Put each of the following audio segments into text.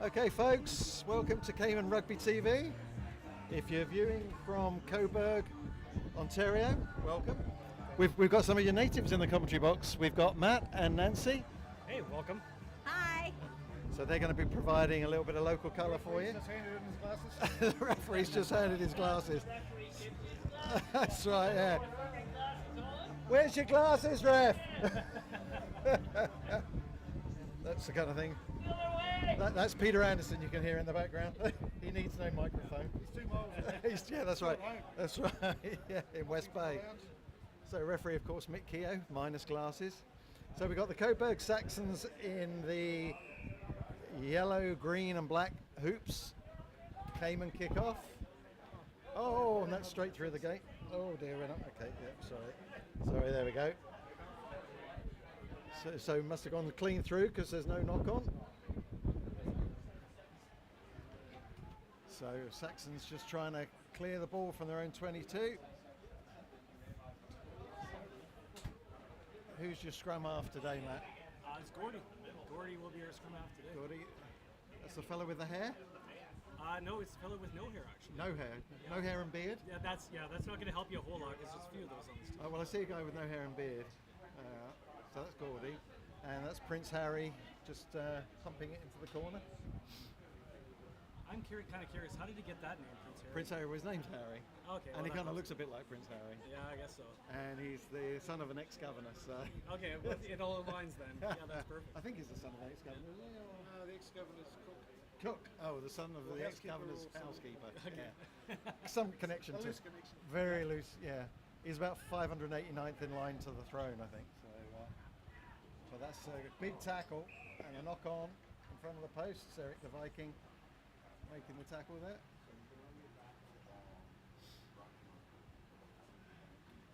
Okay folks, welcome to Cayman Rugby TV. If you're viewing from Cobourg, Ontario, welcome. We've got some of your natives in the commentary box. We've got Matt and Nancy. Hey, welcome. Hi. So they're going to be providing a little bit of local colour for you. The referee's just handed his glasses. That's right, yeah. Where's your glasses, ref? That's the kind of thing. That's Peter Anderson you can hear in the background. He needs no microphone. He's 2 miles away. Yeah, that's right. That's right. Yeah, in West Bay. So referee, of course, Mick Keogh, minus glasses. So we've got the Cobourg Saxons in the yellow, green and black hoops. Cayman kick off. Oh, and that's straight through the gate. Oh dear, we're not. Okay, yeah, sorry. Sorry, there we go. So must have gone clean through because there's no knock on. So Saxons just trying to clear the ball from their own 22. Who's your scrum half today, Matt? It's Gordy. Gordy will be our scrum half today. Gordy, that's the fellow with the hair? No, it's the fellow with no hair, actually. No hair? No hair and beard? Yeah, that's not going to help you a whole lot because there's a few of those on this team. Oh, well, I see a guy with no hair and beard. So that's Gordy. And that's Prince Harry just pumping it into the corner. I'm kind of curious, how did he get that name, Prince Harry? Prince Harry was named Harry. Okay. And he kind of looks a bit like Prince Harry. Yeah, I guess so. And he's the son of an ex-governor, so... Okay, well, it all aligns then. Yeah, that's perfect. I think he's the son of an ex-governor. No, the ex-governor's cook. Cook. Oh, the son of the ex-governor's housekeeper. Okay. Yeah. Some connection to... Loose connection. Very loose, yeah. He's about 589th in line to the throne, I think. So that's a big tackle and a knock on in front of the posts. Eric the Viking making the tackle there.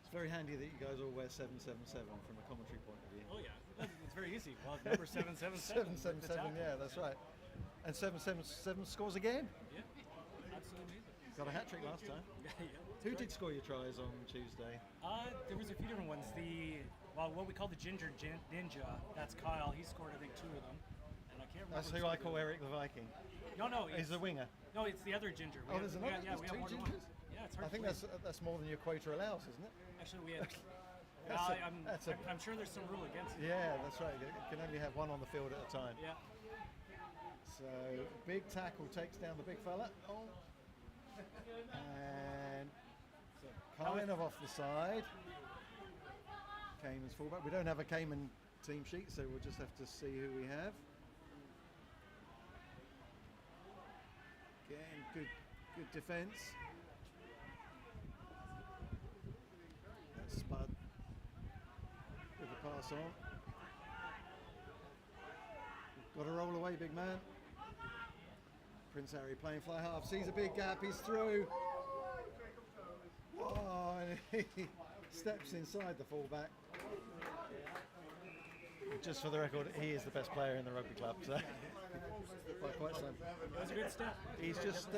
It's very handy that you guys all wear 777 from a commentary point of view. Oh, yeah. It's very easy. Well, number 777. 777, yeah, that's right. And 777 scores again. Yeah, absolutely. Got a hat-trick last time. Yeah. Who did score your tries on Tuesday? There was a few different ones. What we call the Ginger Ninja, that's Kyle. He scored, I think, 2 of them. And I can't remember. That's who I call Eric the Viking. No. He's the winger. No, it's the other Ginger. There's another. Yeah, we There's have more two than one. gingers? Yeah, it's hard I think that's more than your quota allows, isn't it? Actually, we had... I'm sure there's some rule against it. Yeah, that's right. You can only have one on the field at a time. Yeah. So, big tackle takes down the big fella. Oh. And kind of off the side. Cayman's fullback. We don't have a Cayman team sheet, so we'll just have to see who we have. Again, good defence. That's Spud with the pass on. Got to roll away, big man. Prince Harry playing fly half, sees a big gap, he's through. Oh, and he steps inside the fullback. Just for the record, he is the best player in the rugby club, so by quite some. That was a good step. He's just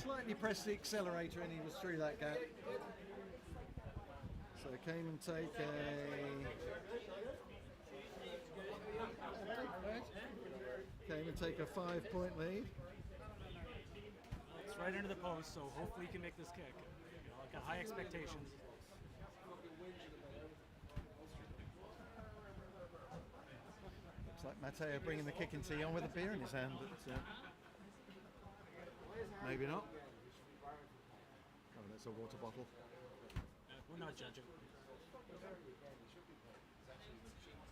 slightly pressed the accelerator and he was through that gap. So Cayman take a 5-point lead. It's right under the post, so hopefully he can make this kick. I've got high expectations. Looks like Matteo bringing the kicking tee on with a beer in his hand, but maybe not. Oh, that's a water bottle. We're not judging.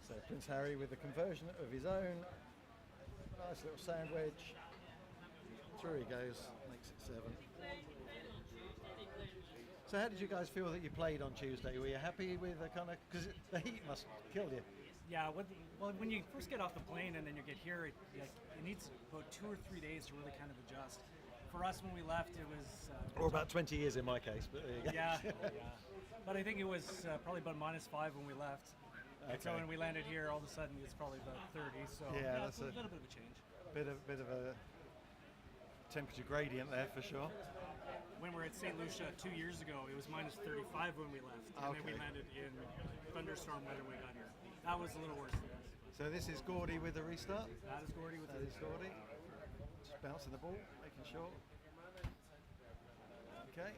So Prince Harry with the conversion of his own. Nice little sandwich. Through he goes, makes it 7. So how did you guys feel that you played on Tuesday? Were you happy with the kind of, because the heat must kill you? Yeah, when you first get off the plane and then you get here, it needs about 2 or 3 days to really kind of adjust. For us, when we left, it was... or about 20 years in my case, but there you go. Yeah. But I think it was probably about -5 when we left. Okay. And so when we landed here, all of a sudden it's probably about 30. So yeah, that's a little bit of a change. Bit of a temperature gradient there for sure. When we were at St. Lucia 2 years ago, it was -35 when we left. And then we landed in thunderstorm weather when we got here. That was a little worse for us. So this is Gordy with the restart? That is Gordy with the restart. Gordy. bouncing the ball, making sure. Okay.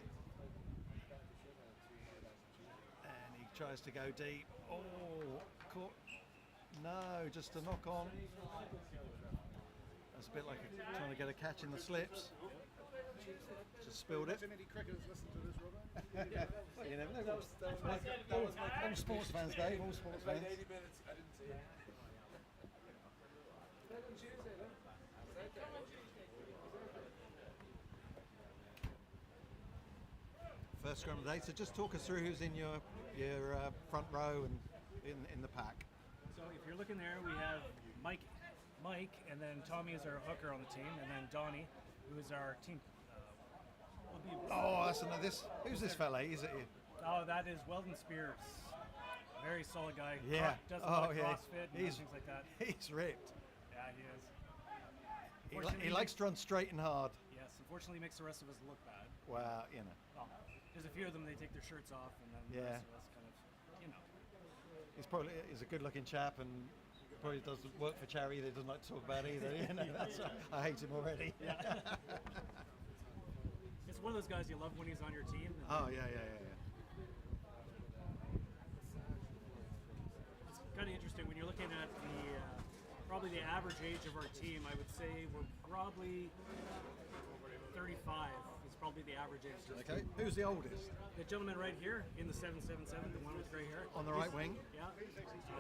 And he tries to go deep. Oh, caught. No, just a knock on. That's a bit like trying to get a catch in the slips. Just spilled it. Too many cricketers listen to this, Robert. You never know. All sports fans, Dave. All sports fans. 80 minutes. I didn't see it. First scrum of the day. So just talk us through who's in your front row and in the pack. So if you're looking there, we have Mike, and then Tommy is our hooker on the team, and then Donnie, who is our team. Oh, that's another. Who's this fella? Is it? Oh, that is Weldon Spears. Very solid guy. Yeah. Does a lot of CrossFit and things like that. He's ripped. Yeah, he is. He likes to run straight and hard. Yes, unfortunately, he makes the rest of us look bad. Well, you know. Well, there's a few of them, they take their shirts off, and then the rest of us kind of, He's a good-looking chap, and probably does work for charity. That he doesn't like to talk about either. You know, I hate him already. Yeah. It's one of those guys you love when he's on your team. Oh yeah. It's kind of interesting when you're looking at probably the average age of our team. I would say we're probably 35. Is probably the average age. Okay. Who's the oldest? The gentleman right here in the 777, the one with gray hair. On the right wing? Yeah.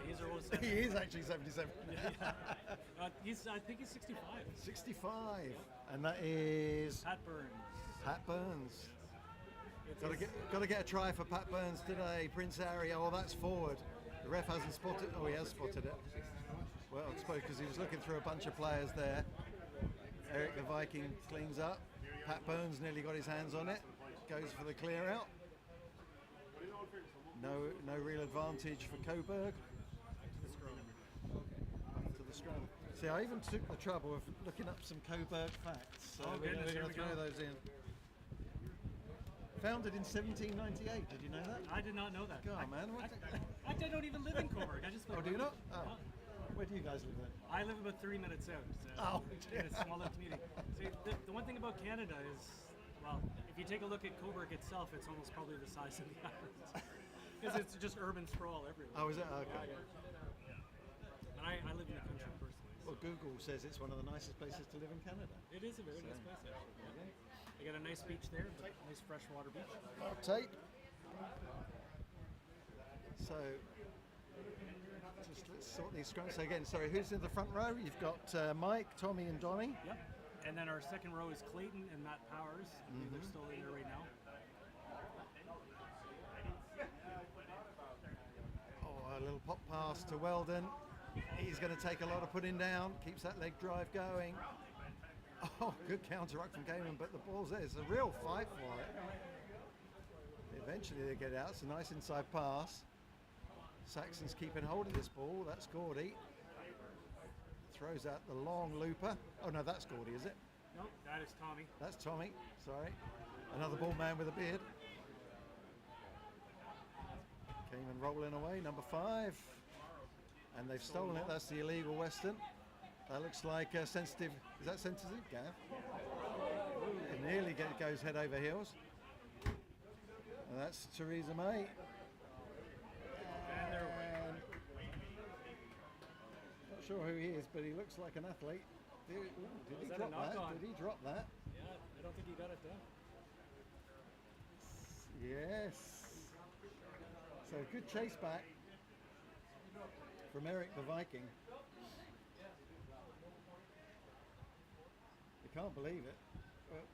He's our oldest. He is actually 77. I think he's 65. 65. And that is Pat Burns. Pat Burns. Got to get a try for Pat Burns today. Prince Harry. Oh, that's forward. The ref hasn't spotted. Oh, he has spotted it. Well, I suppose because he was looking through a bunch of players there. Eric the Viking cleans up. Pat Burns nearly got his hands on it. Goes for the clear out. No real advantage for Cobourg. To the scrum. See, I even took the trouble of looking up some Cobourg facts. So we're going to throw those in. Founded in 1798. Did you know that? I did not know that. God, man. I don't even live in Cobourg. I just live. Oh, do you not? Oh. Where do you guys live then? I live about 3 minutes out. So in a small little community. See, the one thing about Canada is, well, if you take a look at Cobourg itself, it's almost probably the size of the island. Because it's just urban sprawl everywhere. Oh, is it? Okay. Yeah. But I live in the country personally. Well, Google says it's one of the nicest places to live in Canada. It is a very nice place, actually. They got a nice beach there, nice freshwater beach. Tape. So, just let's sort these scrums. So again, sorry, who's in the front row? You've got Mike, Tommy, and Donnie. Yep. And then our second row is Clayton and Matt Powers. They're still in there right now. Oh, a little pop pass to Weldon. He's going to take a lot of putting down. Keeps that leg drive going. Oh, good counter-ruck from Cayman, but the ball's there. It's a real fight for it. Eventually they get out. It's a nice inside pass. Saxons keeping hold of this ball. That's Gordy. Throws out the long looper. Oh no, that's Gordy, is it? No, that is Tommy. That's Tommy. Sorry. Another ball man with a beard. Cayman rolling away, number 5. And they've stolen it. That's the illegal Western. That looks like sensitive. Is that sensitive, Gav? It nearly goes head over heels. And that's Theresa May. And they're away. Not sure who he is, but he looks like an athlete. Did he drop that? Did he drop that? Yeah, I don't think he got it down. Yes. So good chase back from Eric the Viking. You can't believe it. But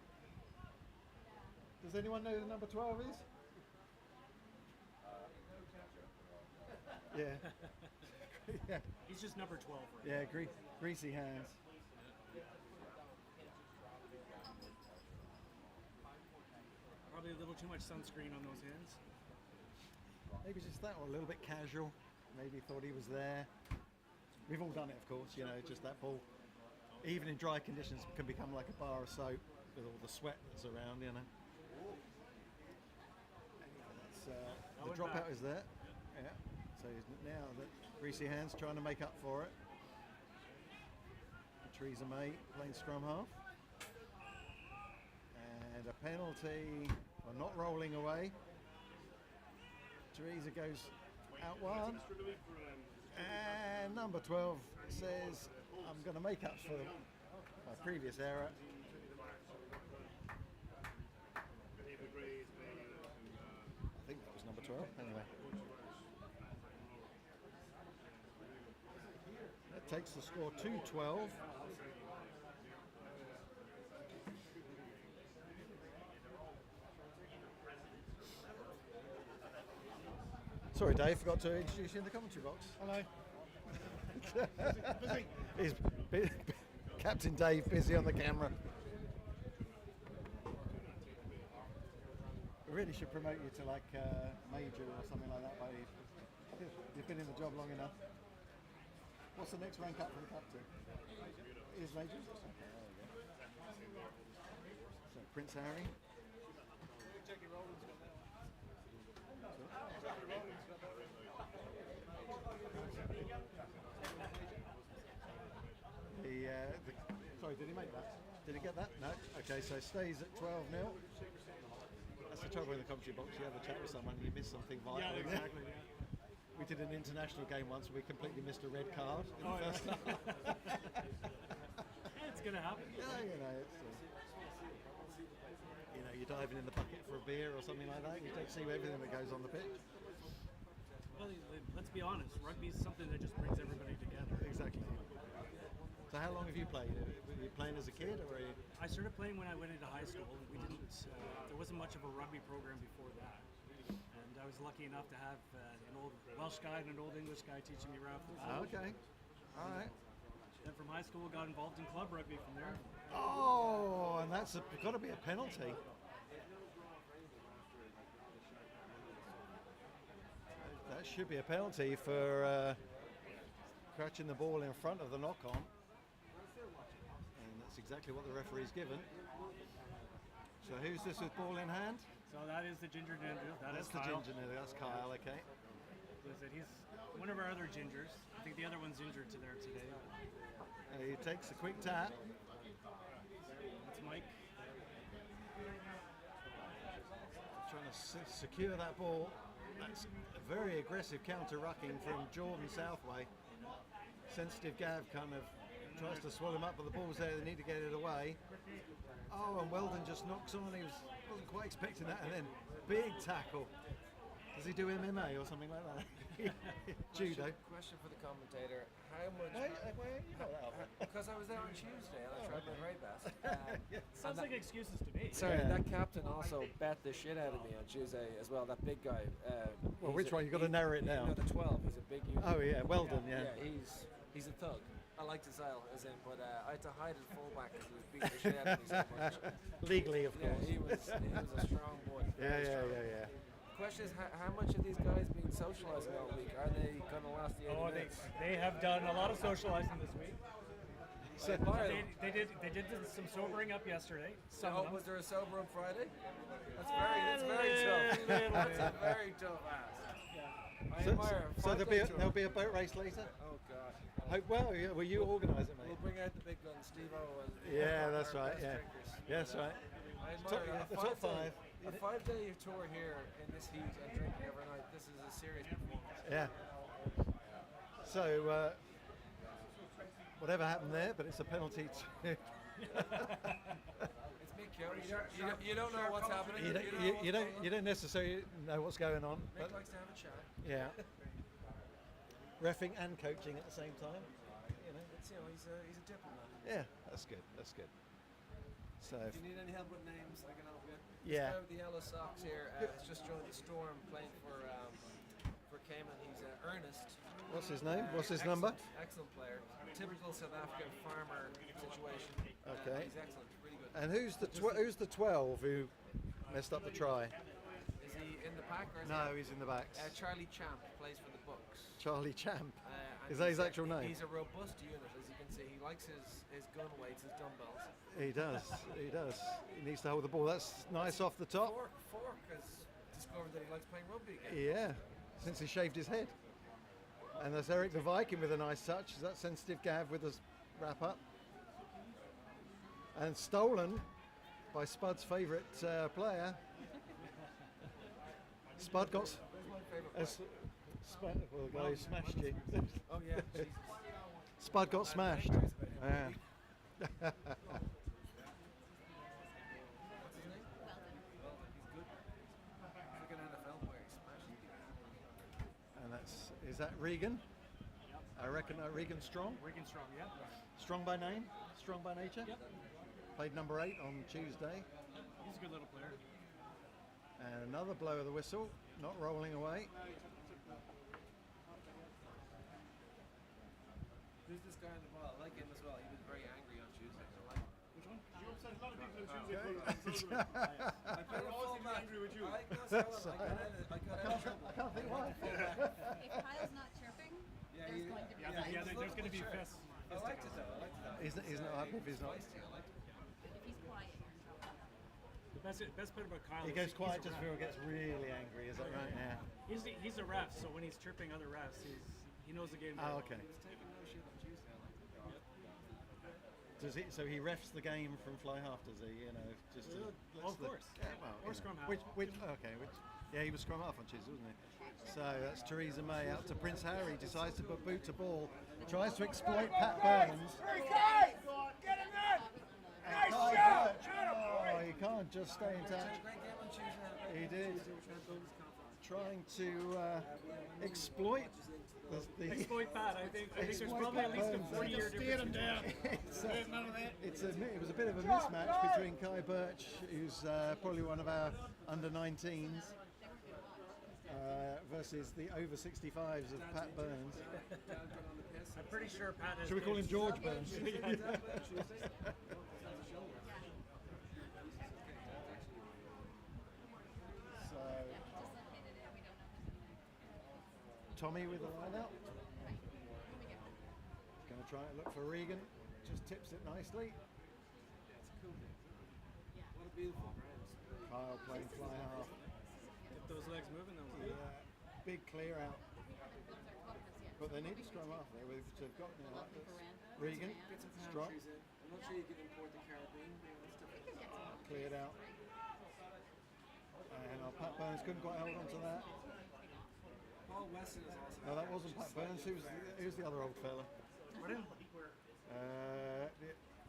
does anyone know who the number 12 is? Yeah. Yeah. He's just number 12 right Yeah, greasy hands. Probably a little too much sunscreen on those hands. Maybe just that, or a little bit casual. Maybe thought he was there. We've all done it, of course, you know, just that ball, even in dry conditions, can become like a bar of soap with all the sweat that's around, you know. The dropout is there. Yeah. So now the greasy hands trying to make up for it. Theresa May playing scrum half. And a penalty for not rolling away. Teresa goes out one. And number 12 says, I'm going to make up for my previous error. I think that was number 12, anyway. That takes the score to 12. Sorry, Dave, forgot to introduce you in the commentary box. Hello. He's Captain Dave, busy on the camera. We really should promote you to like Major or something like that, but you've been in the job long enough. What's the next rank up for the captain? Is Major? Okay, there we go. So Prince Harry. Sorry, did he make that? Did he get that? No. Okay, so stays at 12-0. That's the trouble in the commentary box. You have a chat with someone and you miss something vital. Yeah, exactly. Yeah. We did an international game once and we completely missed a red card in the first half. It's gonna happen. Yeah, you're diving in the bucket for a beer or something like that. You don't see everything that goes on the pitch. Well, let's be honest. Rugby is something that just brings everybody together. Exactly. So how long have you played? Were you playing as a kid, or? I started playing when I went into high school. We didn't. There wasn't much of a rugby program before that, and I was lucky enough to have an old Welsh guy and an old English guy teaching me right off the bat. Okay. All right. Then from high school, got involved in club rugby from there. Oh, and that's got to be a penalty. That should be a penalty for catching the ball in front of the knock-on. And that's exactly what the referee's given. So who's this with ball in hand? So that is the Ginger Ninja. That's the Kyle. Ginger Ninja. That's Kyle, okay. He's one of our other Gingers. I think the other one's injured to there today. He takes a quick tap. That's Mike. Trying to secure that ball. That's a very aggressive counter-rucking from Jordan Southway. Sensitive Gav kind of tries to swallow him up, but the ball's there. They need to get it away. Oh, and Weldon just knocks on. Wasn't quite expecting that, and then big tackle. Does he do MMA or something like that? Judo. Question for the commentator: how much? You know that. Because I was there on Tuesday and I tried my very best. Sounds like excuses to me. Sorry, Yeah. that captain also bet the shit out of me on Tuesday as well. That big guy. Well, which one? You've got to narrow it down. No, the 12. He's a big unit. Oh yeah, Weldon. Yeah. He's a thug. I like his style, as in, but I had to hide at fullback because he was beating the shit out of me so much. Legally, of Yeah, course. he was a strong boy. Yeah. The question is, how much of these guys been socialising all week? Are they going to last the 80 minutes? They have done a lot of socializing this week. I admire them. They did some sobering up yesterday. Some Oh, of them. was there a sober on Friday? That's very tough. That's a very tough ask. I So admire. so Five-day tour. there'll be a boat race later. Oh God. Well, yeah, will you organise it, mate? We'll bring out the big guns, Steve-O. And Yeah, that's our right. best Yeah, drinkers. yeah, that's right. I Top- admire the top five. A 5-day tour here in this heat and drinking every night. This is a serious performance. Yeah. So, whatever happened there, but it's a penalty to. It's me, Kyo. You don't know what's happening. You don't necessarily know what's going on. Mick But likes to have a chat. yeah. Reffing and coaching at the same time. It's, he's a diplomat. Yeah, that's good. That's good. So, Do you need any help with names? I can help you. Yeah. This guy with the yellow socks here has just joined the Storm playing for Cayman. He's Ernest. what's his name? What's his Excellent, number? Excellent player. Typical South African farmer situation. Okay. He's excellent. Really good. And who's the 12 who messed up the try? Is he in the pack or is No, he's in the backs. Charlie Champ plays for the Bucks. Charlie Champ. And Is that his he's actual name? He's a robust unit, as you can see. He likes his gun weights, his dumbbells. He does. He does. He needs to hold the ball. That's nice off the top. Fork has discovered that he likes playing rugby again. Yeah, since he shaved his head. And there's Eric the Viking with a nice touch. Is that Sensitive Gav with a wrap up? And stolen by Spud's favourite player. Spud got Spud, well, the guy who smashed you. Oh yeah. Jesus. Spud got smashed. Yeah. What's his name? Well, he's good. He's like an NFL player. He's smashing people. And is that Regan? Yep. I reckon Regan Strong. Regan Strong, yeah. Strong by name, strong by nature. Yep. Played number 8 on Tuesday. He's a good little player. And another blow of the whistle, not rolling away. Who's this guy on the ball? I like him as well. He was very angry on Tuesday. I like him. Which one? You upset a lot of people on Tuesday. I played a full back. angry with you. I got out of trouble. I can't think why. If Kyle's not chirping, Yeah, there's you- going to be Yeah, fights. there's going to be fists. I liked it though. I liked it. He's not happy if he's not. Feisty, I liked it. If he's quiet, you're in trouble. The best part about Kyle He is goes quiet he's a just ref. before he gets really angry. Is that right? Yeah. He's a ref, so when he's chirping other refs, he knows the game. Oh, very okay. He was taking no shit on Tuesday. I liked it. So he refs the game from fly half, does he? You know, just to, Well, of course. Yeah, well, Or you know. scrum half. Yeah, he was scrum half on Tuesday, wasn't he? So that's Theresa May out to Prince Harry. Decides to put boot to ball. Tries to exploit Pat Burns. Hey guys! Get him in! And Nice Kyle shot! Burns- Oh, he can't just stay in touch. Great game on Tuesday. He did. Trying to exploit the Exploit Pat. I think there's Exploit probably at Pat least a Burns. 40-year difference. him down. it was a bit of a mismatch between Kai Birch, who's probably one of our under 19s, versus the over 65s of Pat Burns. I'm pretty sure Pat has. Should we call him games. George Burns? So Tommy with the line out. Going to try and look for Regan. Just tips it nicely. What a beautiful ground. Kyle playing fly half. Get those legs moving, though. Big clear out. But they need to scrum off there. They've got Regan, strong, I'm not sure you can import the Caribbean. cleared out. And Pat Burns couldn't quite hold on to that. Paul Weston is also. No, that wasn't Pat Burns. Who's the other old fella? Pardon?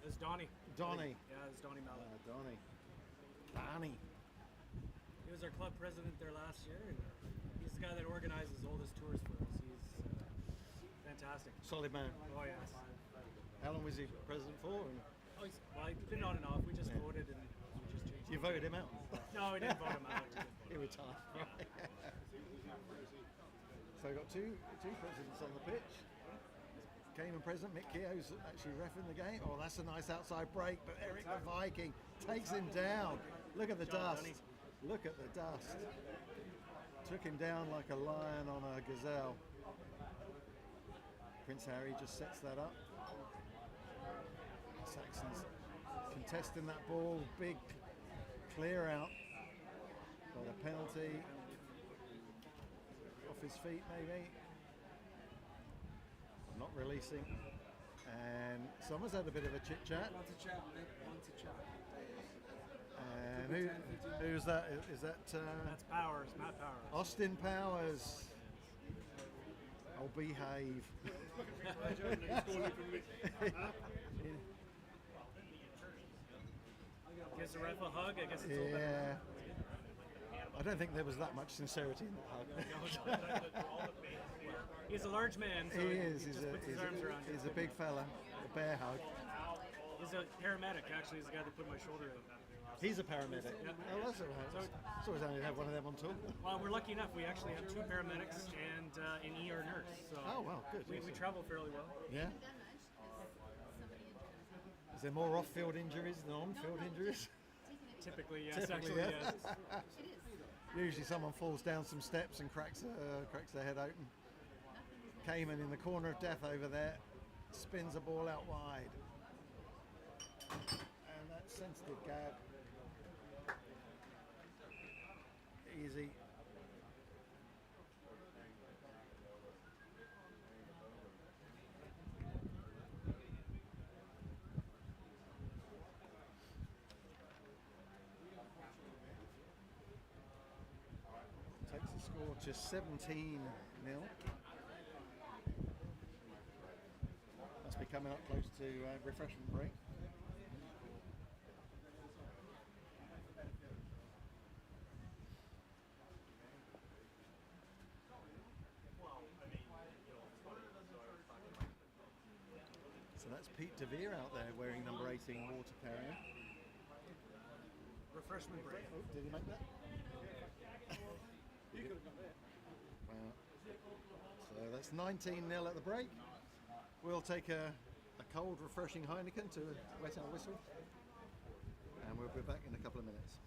It's Donnie. Donnie. Yeah, it's Donnie Mallett. Donnie. Donnie. He was our club president there last year, and he's the guy that organizes all his tours for us. He's fantastic. Solid man. Oh yes. How long was he president for? And Oh, he's been on and off. We just voted and we just changed. you voted him out. No, we didn't vote him out. He retired. So we've got two presidents on the pitch. Cayman president Mick Keogh's actually reffing the game. Oh, that's a nice outside break, but Eric the Viking takes him down. Look at the dust. Look at the dust. Took him down like a lion on a gazelle. Prince Harry just sets that up. Saxons contesting that ball. Big clear out. Got a penalty. Off his feet maybe. Not releasing. And someone's had a bit of a chit chat. Want to chat, Nick? Want to chat. And who's that? Is that That's Powers, Matt Powers. Austin Powers? Oh, behave. Gives the ref a hug. I guess it's all better. Yeah. I don't think there was that much sincerity in that hug. He's a large man, so He is. he just puts his arms around you. He's a big fella. A bear hug. He's a paramedic, actually. He's the guy that put my shoulder out. He's a paramedic. Yeah. Oh, that's all right. It's always handy to have one of them on tour. Well, we're lucky enough. We actually have 2 paramedics and an ER nurse. So Oh, wow, good. we awesome. travel fairly well. Yeah. Is there more off-field injuries than on-field injuries? Typically, yes. Typically, actually, yeah. yes. Usually someone falls down some steps and cracks their head open. Cayman in the corner of death over there, spins a ball out wide. And that sensitive gab. Easy. to 17-0. Must be coming up close to refreshment break. So that's Pete DeVere out there wearing number 18 water carrier. Refreshment break. Oh, did he make that? Wow. So that's 19-0 at the break. We'll take a cold, refreshing Heineken to wet our whistle, and we'll be back in a couple of minutes.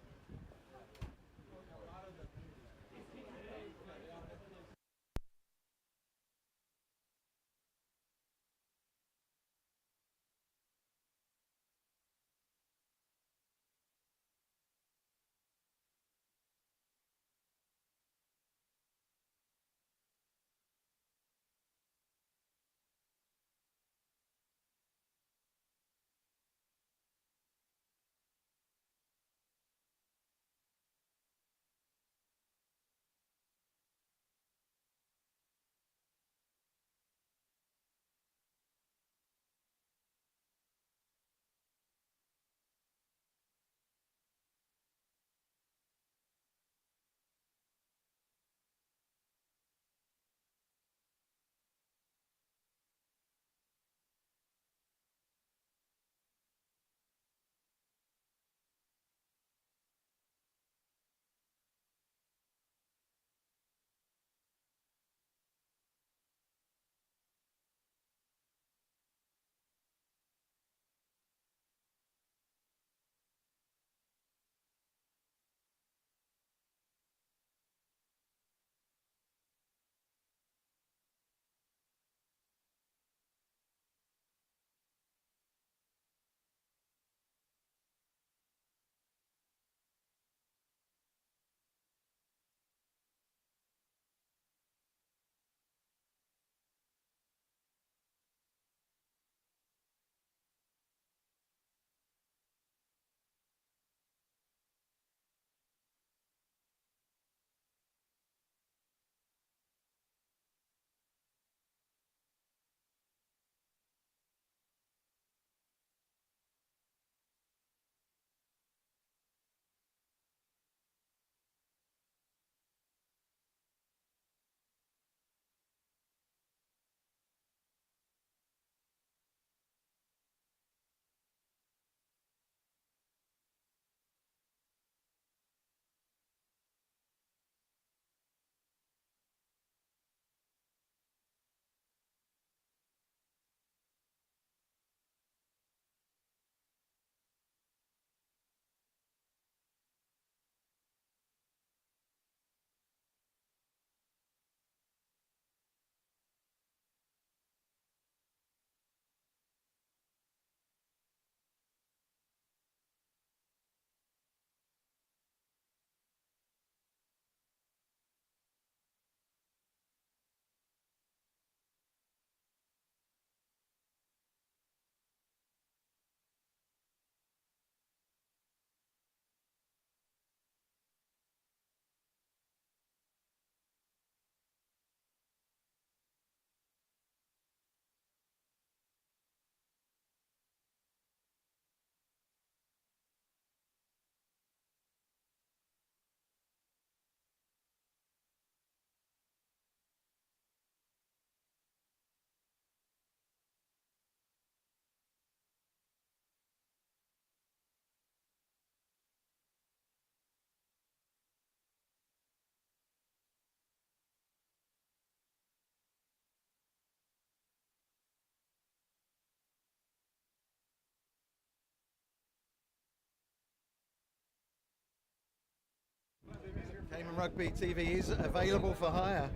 Cayman Rugby TV is available for hire.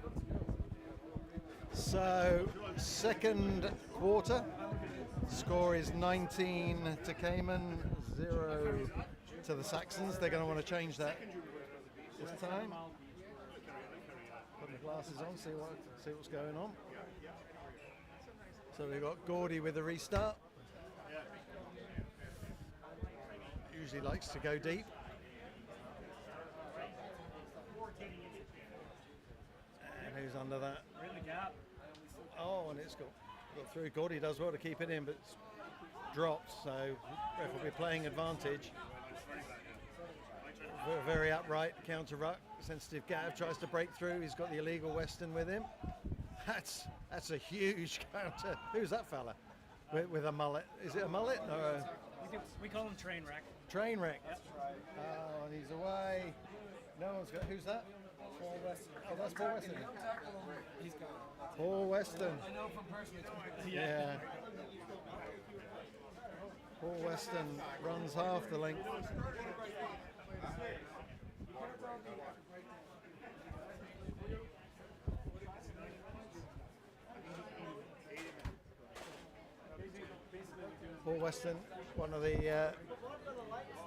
So, second quarter, score is 19 to Cayman, 0 to the Saxons. They're going to want to change that this time. Put my glasses on, see what's going on. So we've got Gordy with the restart. Usually likes to go deep. who's under that. Right in the gap. Oh, and it's got through. Gordy does well to keep it in, but it's dropped, so ref will be playing advantage. Very upright counter ruck. Sensitive Gav tries to break through. He's got the illegal Western with him. That's a huge counter. Who's that fella with a mullet? Is it a mullet or a We call him train wreck. train wreck? Yep. Oh, and he's away. No one's got. Who's that? Paul Weston. Oh, that's Paul Weston. He's gone. Paul Weston. I know from personal experience. Yeah. Paul Weston runs half the length. Paul Weston,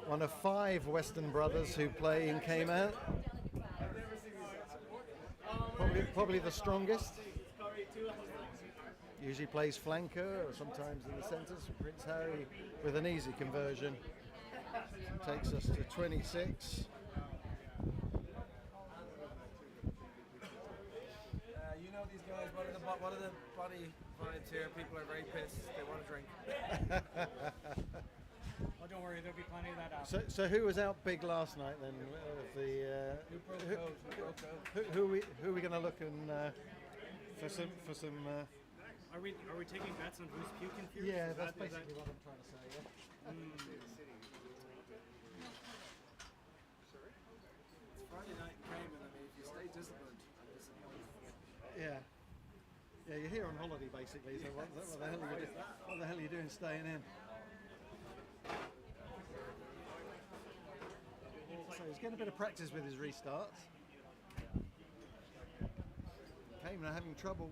one of 5 Weston brothers who play in Cayman. Probably the strongest. Usually plays flanker or sometimes in the centres. Prince Harry with an easy conversion takes us to 26. You know these guys. What are the body vibes here? People are very pissed. They want to drink. Oh, don't worry, there'll be plenty of that after. So who was out big last night then? Who are we going to look and for some? Are we taking bets on who's puking first? Yeah, Is that's that- is basically that- what I'm trying to say. Yeah. It's Friday night in Cayman. I mean, if you stay disciplined, Yeah, you're here on holiday basically. So what the hell are you doing? What the hell are you doing staying in? So he's getting a bit of practice with his restarts. Cayman are having trouble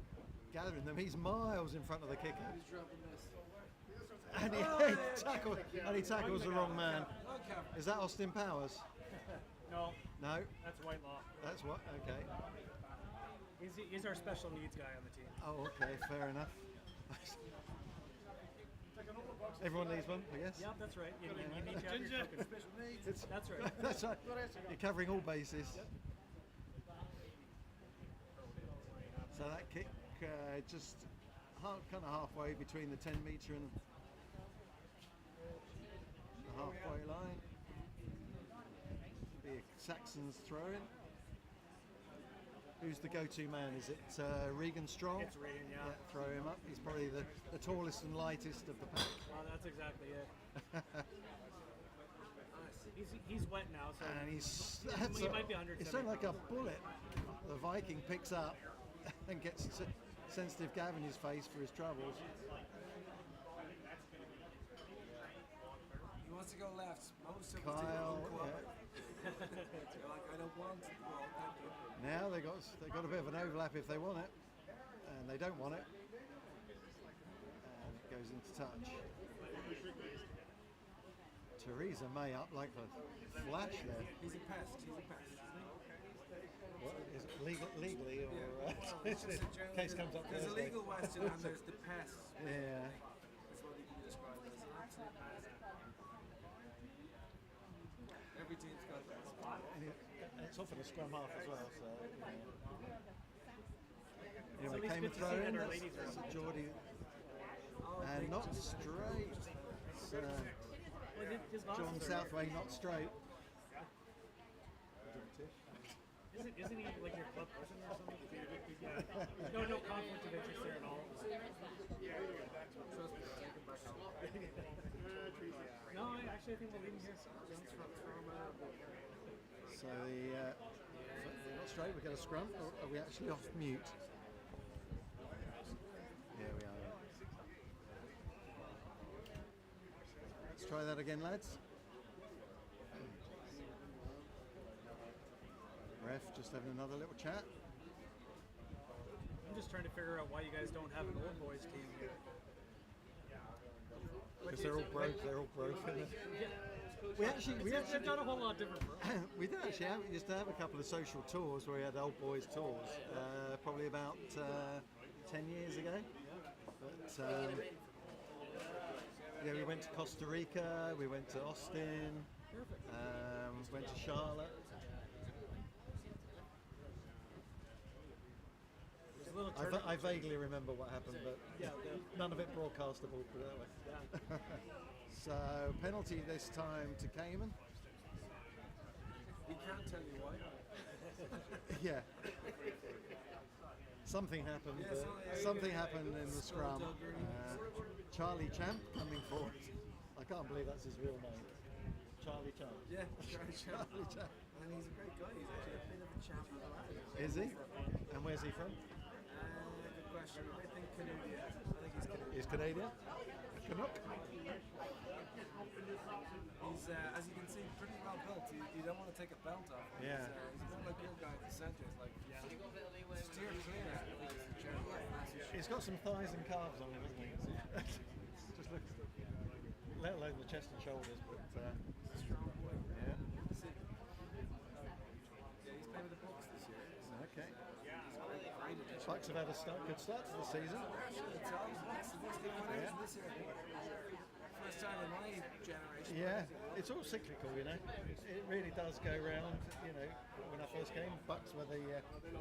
gathering them. He's miles in front of the kicker. he's dropping this. And he tackles the wrong man. Is that Austin Powers? No, No, that's Whitelaw. that's what. Okay. He's our special needs guy on the team. Oh, okay, fair enough. Everyone needs one, I guess. Yep, that's right. You need to have your token. Special needs. That's right. That's right. You're covering all bases. So that kick just kind of halfway between the 10 metre and the halfway line. Be a Saxons throw-in. Who's the go-to man? Is it Regan Strong? It's Regan, yeah. Throw him up. He's probably the tallest and lightest of the pack. Oh, that's exactly it. He's wet now, so And he might be 170. it's something like a bullet. The Viking picks up and gets sensitive Gav in his face for his troubles. He wants to go left. Most of us Kyle, do. yeah. You're like, I don't want to. Well, thank you. Now they got a bit of an overlap if they want it, and they don't want it. And it goes into touch. Theresa May up like a flash there. He's a pest. He's a pest. What, is it legally or It's just a general, case comes up there's a Thursday? legal Western and there's the pest. Yeah. That's what you can describe it as an absolute pest. Every team's got that. And it's often a scrum half as well. So anyway, It's came good and to throw see in. that our That's ladies are a Geordie, and not straight. It's, His last John Southway not straight. Isn't he like your club person or something? Yeah. No conflict of interest there at all. Trust me, take it back home. No, I think we'll leave him here. So they're not straight. We get a scrum. Or are we actually off mute? Yeah, we are. Let's try that again, lads. Ref just having another little chat. I'm just trying to figure out why you guys don't have an old boys team here. Because they're all broke. They're all broken. We actually They've done a whole lot different for us. we did actually have, used to have a couple of social tours where we had old boys tours, probably about 10 years ago. But yeah, we went to Costa Rica, we went to Austin, went to Charlotte. a little I tournament. vaguely remember what happened, but Yeah, none of it broadcastable, put it that way. yeah. So penalty this time to Cayman. He can't tell you why. Yeah. Something happened. Yeah, Something happened in the scrum. Skullduggery. Charlie Champ coming forward. I can't believe that's his real name. Charlie Champ. Yeah, Charlie Champ. Charlie Champ. And he's a great guy. He's actually a bit of a champ of the lad. Is he? And where's he from? Good question. I think Canadian. I think he's Canadian. He's Canadian. Canuck. He's, as you can see, pretty well built. You don't want to take a belt off. Yeah. He's a bit like your guy at the centre. It's like, steer clear. He's got some thighs and calves on him, hasn't he? Just look, let alone the chest and shoulders. But Strong boy. yeah. See. Yeah, he's playing with the Bucks this year. Okay. Great addition. Bucks have had a good start to the season. It's always Bucks. The Bucks going to win Yeah. this year. First time in my generation. Yeah, it's all cyclical, you know. It really does go round. You know, when I first came, Bucks were the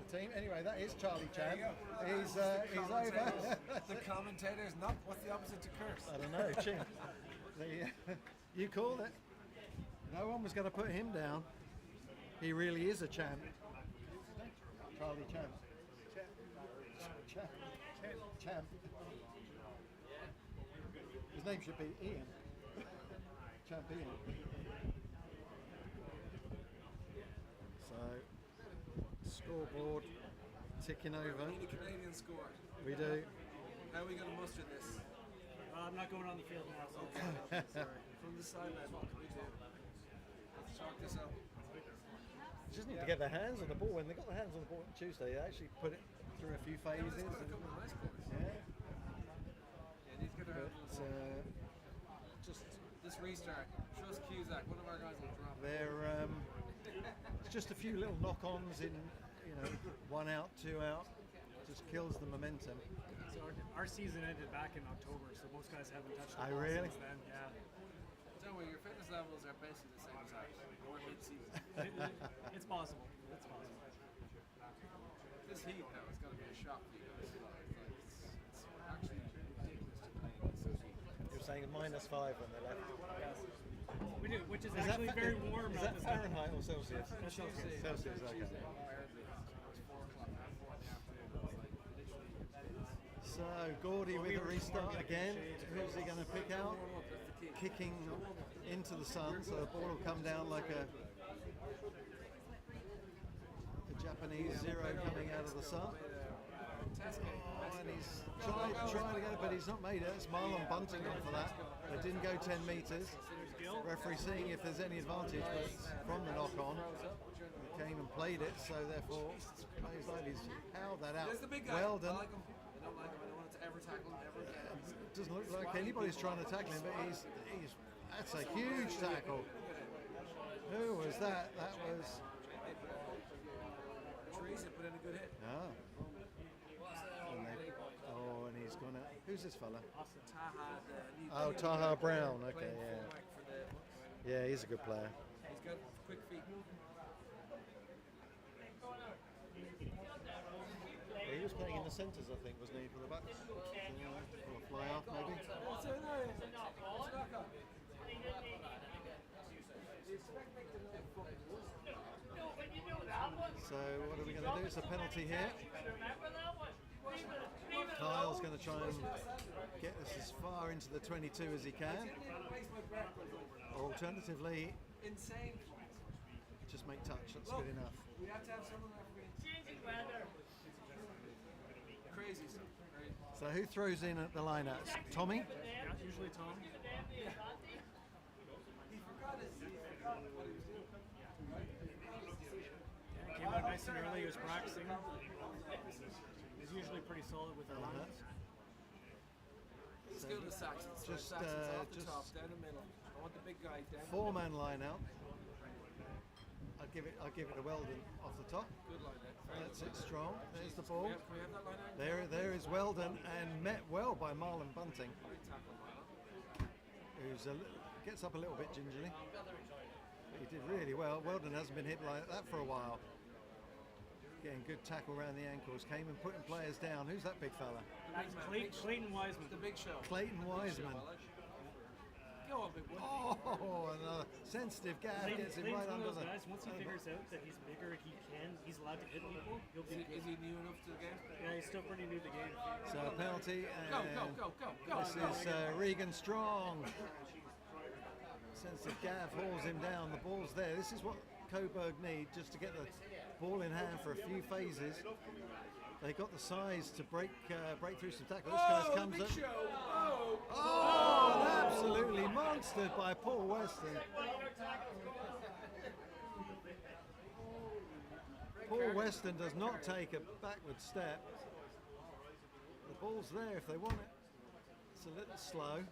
team. Anyway, that is Charlie Chan. He's over. The commentators, not what's the opposite to curse? I don't know, Chin. You called it. No one was going to put him down. He really is a champ. Charlie Champ. Champ. His name should be Ian. Champ Ian. So, scoreboard ticking over. We need a Canadian score. We do. How are we going to muster this? I'm not going on the field now. So From the sideline, what can we do? Let's chalk this up. Just need to get their hands on the ball. When they got their hands on the ball on Tuesday, they actually put it through a few phases. There's a couple of nice scores. Yeah. Yeah, need to get our But just this restart. Trust Cusack. One of our guys will drop. they're it's just a few little knock-ons in, you know, 1 out, 2 out. Just kills the momentum. So our season ended back in October, so most guys haven't touched the Oh, ball really? since then. Yeah. Don't worry, your fitness levels are basically the same as ours. We're mid-season. It's possible. It's possible. This heat, though, is going to be a shock for you guys. It's actually ridiculous to play in this heat. You were saying -5 when they left. We do, which is Is actually that, very warm. Is at that this time. Fahrenheit or Celsius? That's Celsius. Celsius, okay. Tuesday, apparently, it's 4 o'clock, 4 in the afternoon. It's like literally. So Gordy with a restart again. Who's he going to pick out? That's the key. Kicking into the sun, so the ball will come down like a Japanese zero coming out of the sun. Test game. Oh, and he's trying to get it, but he's not made it. It's Marlon Bunting on for that. They didn't go 10 metres. Referee seeing if there's any advantage, but from the knock-on, he came and played it, so therefore plays like he's held that out. There's the big guy. Well I done. like him. I don't like him. I don't want to ever tackle him ever again. Doesn't look like anybody's trying to tackle him, but he's that's a huge tackle. Who was that? That was Teresa put in a good hit. and he's gone out. Who's this fella? Taha, Oh, Taha Brown. Okay, playing yeah, fullback for the Bucks. yeah, he's a good player. He's got quick feet. He was playing in the centres, I think, wasn't he, for the Bucks? Or fly off, maybe. So what are we going to do? It's a penalty here. Kyle's going to try and get us as far into the 22 as he can. Or alternatively, Insane. just make touch. That's good enough. We have to have someone refereeing. Crazy stuff. Crazy. So who throws in at the lineouts? Tommy? Yeah, usually Tom. He forgot what he was doing. Came out nice and early. He was practicing. He's usually pretty solid with the lines. Let's go to the Saxons. Just, Saxons off the just top, down the middle. I want the big guy down. 4-man lineout. I'll give it to Weldon off the top. Good line there. That's it, strong. There's the ball. Can we have that line out? There is Weldon, and met well by Marlon Bunting, Great tackle, Marlon. who's gets up a little bit gingerly. But he did really well. Weldon hasn't been hit like that for a while. Getting good tackle around the ankles. Cayman putting players down. Who's that big fella? That's Clayton Wiseman. The big show. Clayton Wiseman. Go on, big boy. Oh, another sensitive gav gets him Clayton's right one under of those the. guys, once he figures out that he's bigger, he's allowed to hit people, he'll be Is he new enough to the game? Yeah, he's still pretty new to the game. So a penalty, and Go. this is Regan Strong. Sensitive gav hauls him down. The ball's there. This is what Cobourg need just to get the ball in hand for a few phases. They got the size to break through some tackle. This guy comes up. Oh, absolutely monstered by Paul Weston. Paul Weston does not take a backward step. The ball's there if they want it. It's a little slow.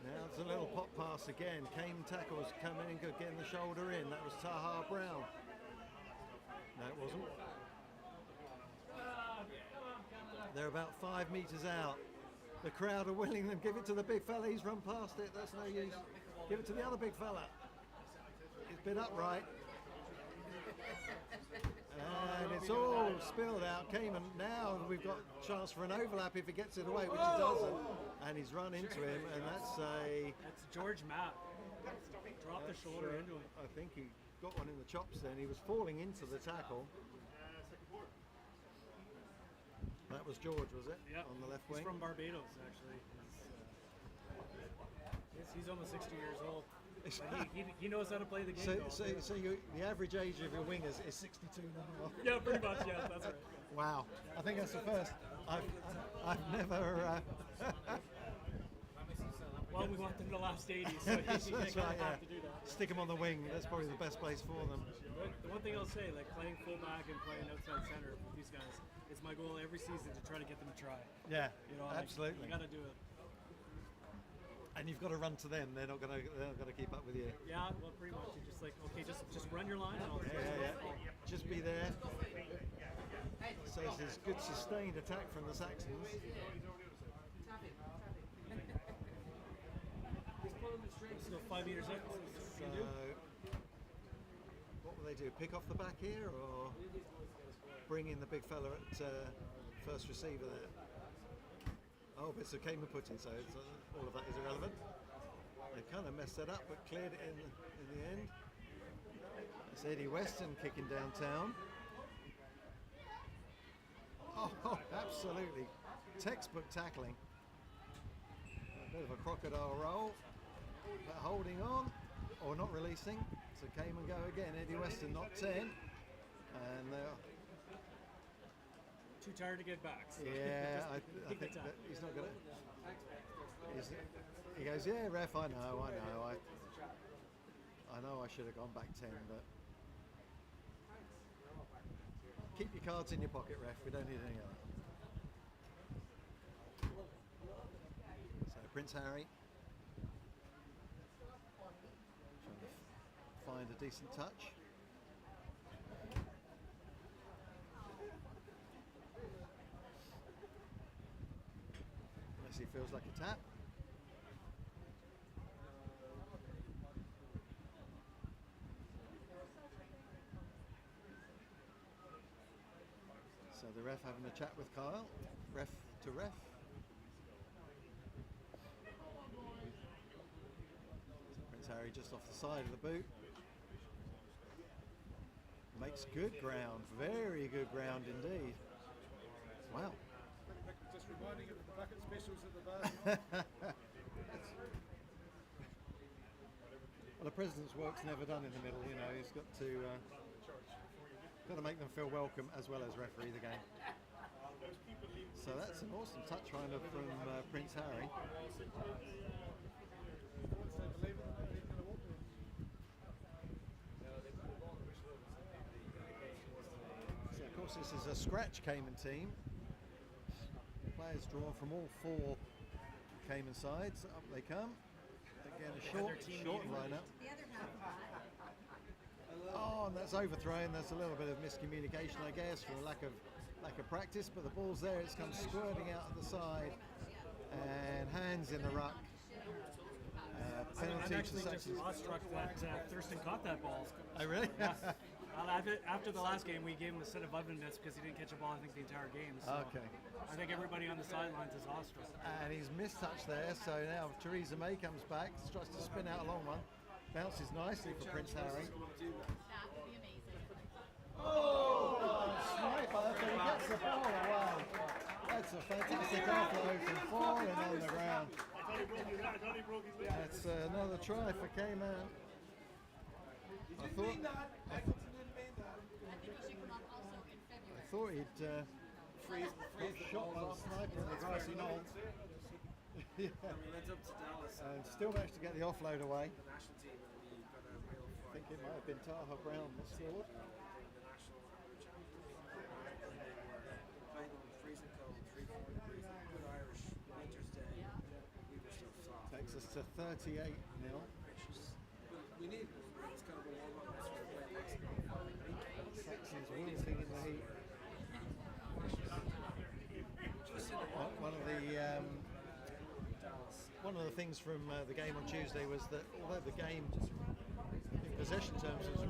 Now it's a little pop pass again. Cayman tackles coming in good, getting the shoulder in. That was Taha Brown. No, it wasn't. They're about 5 meters out. The crowd are willing them. Give it to the big fella. He's run past it. That's no use. Give it to the other big fella. It's been upright. And it's all spilled out. Cayman, now we've got a chance for an overlap if he gets it away, which he doesn't. And he's run into him, and that's George Mapp. Drop the shoulder into him. I think he got one in the chops then. He was falling into the tackle. That was George, was it? Yeah. On the left He's wing. from Barbados, actually. He's almost 60 years old. But he knows how to play the game. So the average age of your wingers is 62 now. Yeah, pretty much. Yeah, that's right. Wow, I think that's the first. I've never. Well, we want them to last 80, so you That's kind of right. Yeah. have to do that. Stick them on the wing. That's probably the best place for them. But the one thing I'll say, like playing fullback and playing outside center with these guys, it's my goal every season to try to get them to try. Yeah, You know, like, absolutely. you got to do it. And you've got to run to them. They're not going to keep up with you. Yeah, well, pretty much. You're just like, okay, just run your line and I'll Yeah. Just be there. So there's good sustained attack from the Saxons. Still 5 meters out. So what will they do? Pick off the back here, or bring in the big fella at first receiver there? Oh, but it's a Cayman putting, so all of that is irrelevant. They kind of messed that up, but cleared it in the end. It's Eddie Weston kicking downtown. Oh, absolutely. Textbook tackling. A bit of a crocodile roll, but holding on, or not releasing. So Cayman go again. Eddie Weston not 10. And they're Too tired to get back. So yeah, just I pick the think tap. that he's not going to. He goes, yeah, ref, I know. I know I should have gone back 10, but keep your cards in your pocket, ref. We don't need any of that. So Prince Harry trying to find a decent touch. Unless he feels like a tap. So the ref having a chat with Kyle, ref to ref. So Prince Harry just off the side of the boot. Makes good ground, very good ground indeed. Wow. Just reminding of the bucket specials at the bar. Well, the president's work's never done in the middle, you know. He's got to make them feel welcome as well as referee the game. So that's an awesome touch finder from Prince Harry. So of course this is a scratch Cayman team. Players drawn from all 4 Cayman sides. Up they come. Again a short lineup. The other half of that. Oh, and that's overthrown. That's a little bit of miscommunication, I guess, for a lack of practice. But the ball's there. It's come squirting out of the side, and hands in the ruck. I'm Penalty to actually just Saxons. awestruck that Thurston caught that ball. Oh, really? Yeah. Well, after the last game, we gave him a set of oven mitts because he didn't catch a ball, I think, the entire game. So Okay. I think everybody on the sidelines is awestruck. And he's mistouched there, so now Theresa May comes back, tries to spin out a long one. Bounces nicely for Prince Harry. That would be amazing. Oh, sniper, so he gets the ball away. That's a fantastic offload from falling on the ground. That's another try for Cayman. I thought I think he should come up also in February. he'd got shot by the sniper in the grassy knoll. Yeah. We went up to Dallas And still managed to get the offload away. the national team and we got a real I fight. think it might have been Taha Brown that scored. The national champions. Playing them in freezing cold, 3-4 degrees, good Irish winter's day. We were so soft. Takes us to 38 nil. But we need it's kind of a warm up for the play next. Saxons wilting in the heat. One of the things from the game on Tuesday was that although the game in possession terms was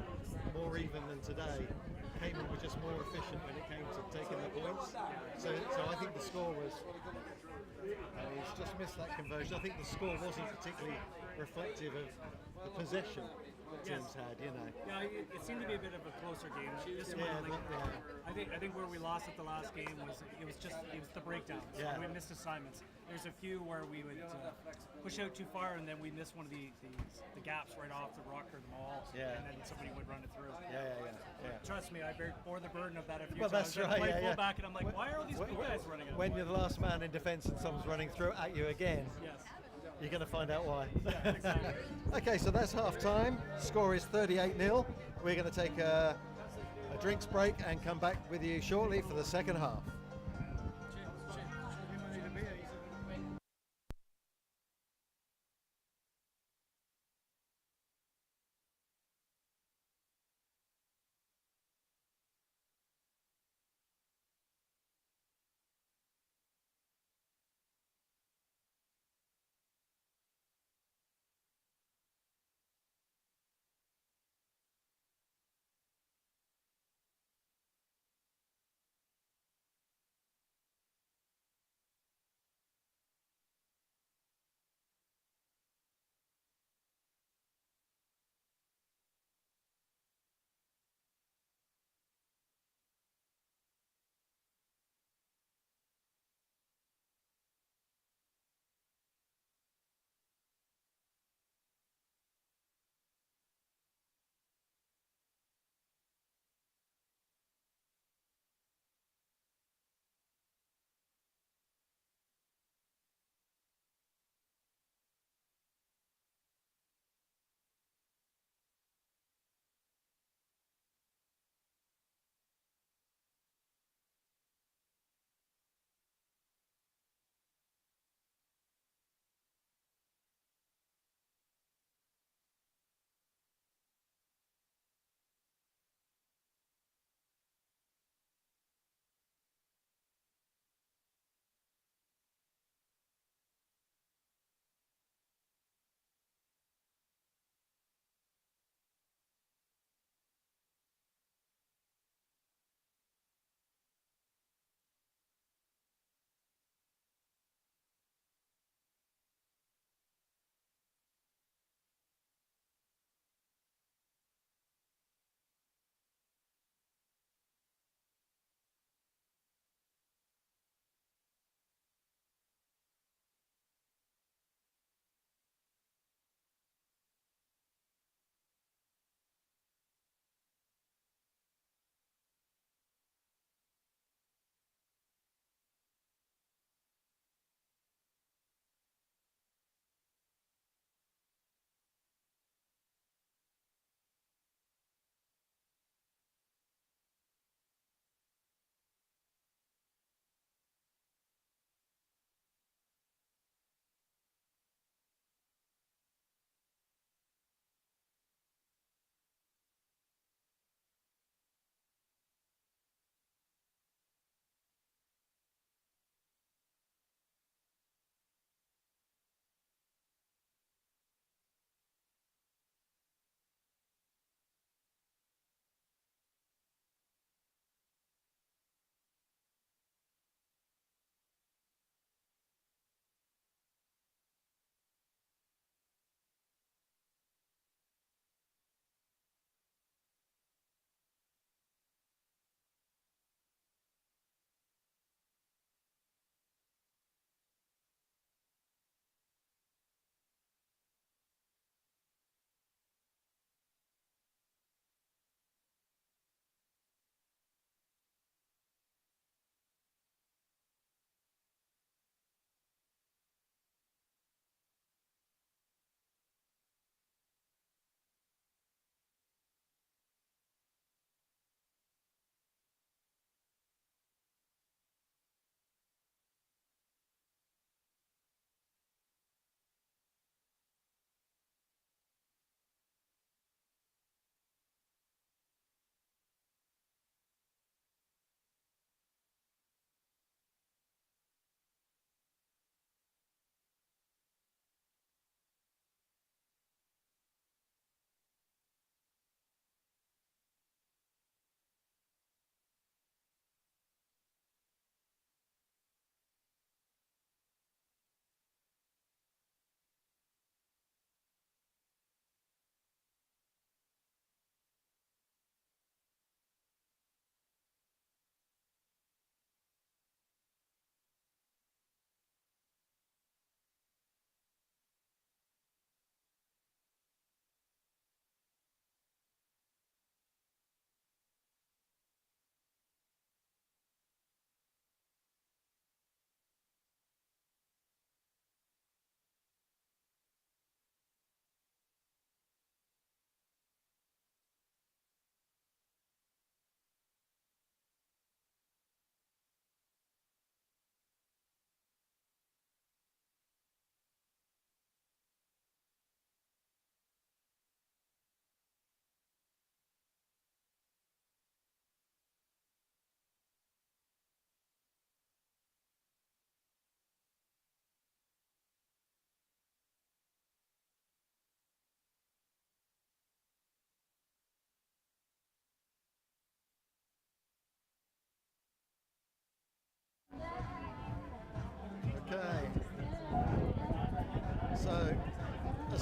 more even than today, Cayman were just more efficient when it came to taking the points. So I think the score was. He's just missed that conversion. I think the score wasn't particularly reflective of the possession that teams had. Yeah, it seemed to be a bit of a closer game. This one, I think where we lost at the last game was it was the breakdowns. Yeah. We missed assignments. There's a few where we would push out too far and then we missed one of the gaps right off the ruck or the maul, Yeah. and then somebody would run it through. Yeah. Trust me, I bore the burden of that a few Well, times. that's right, I play yeah. fullback and I'm like, why are all these big guys running out? When you're the last man in defence and someone's running through at you again, Yes. you're going to find out why. Exactly. Okay, so that's half time. Score is 38 0. We're going to take a drinks break and come back with you shortly for the second half.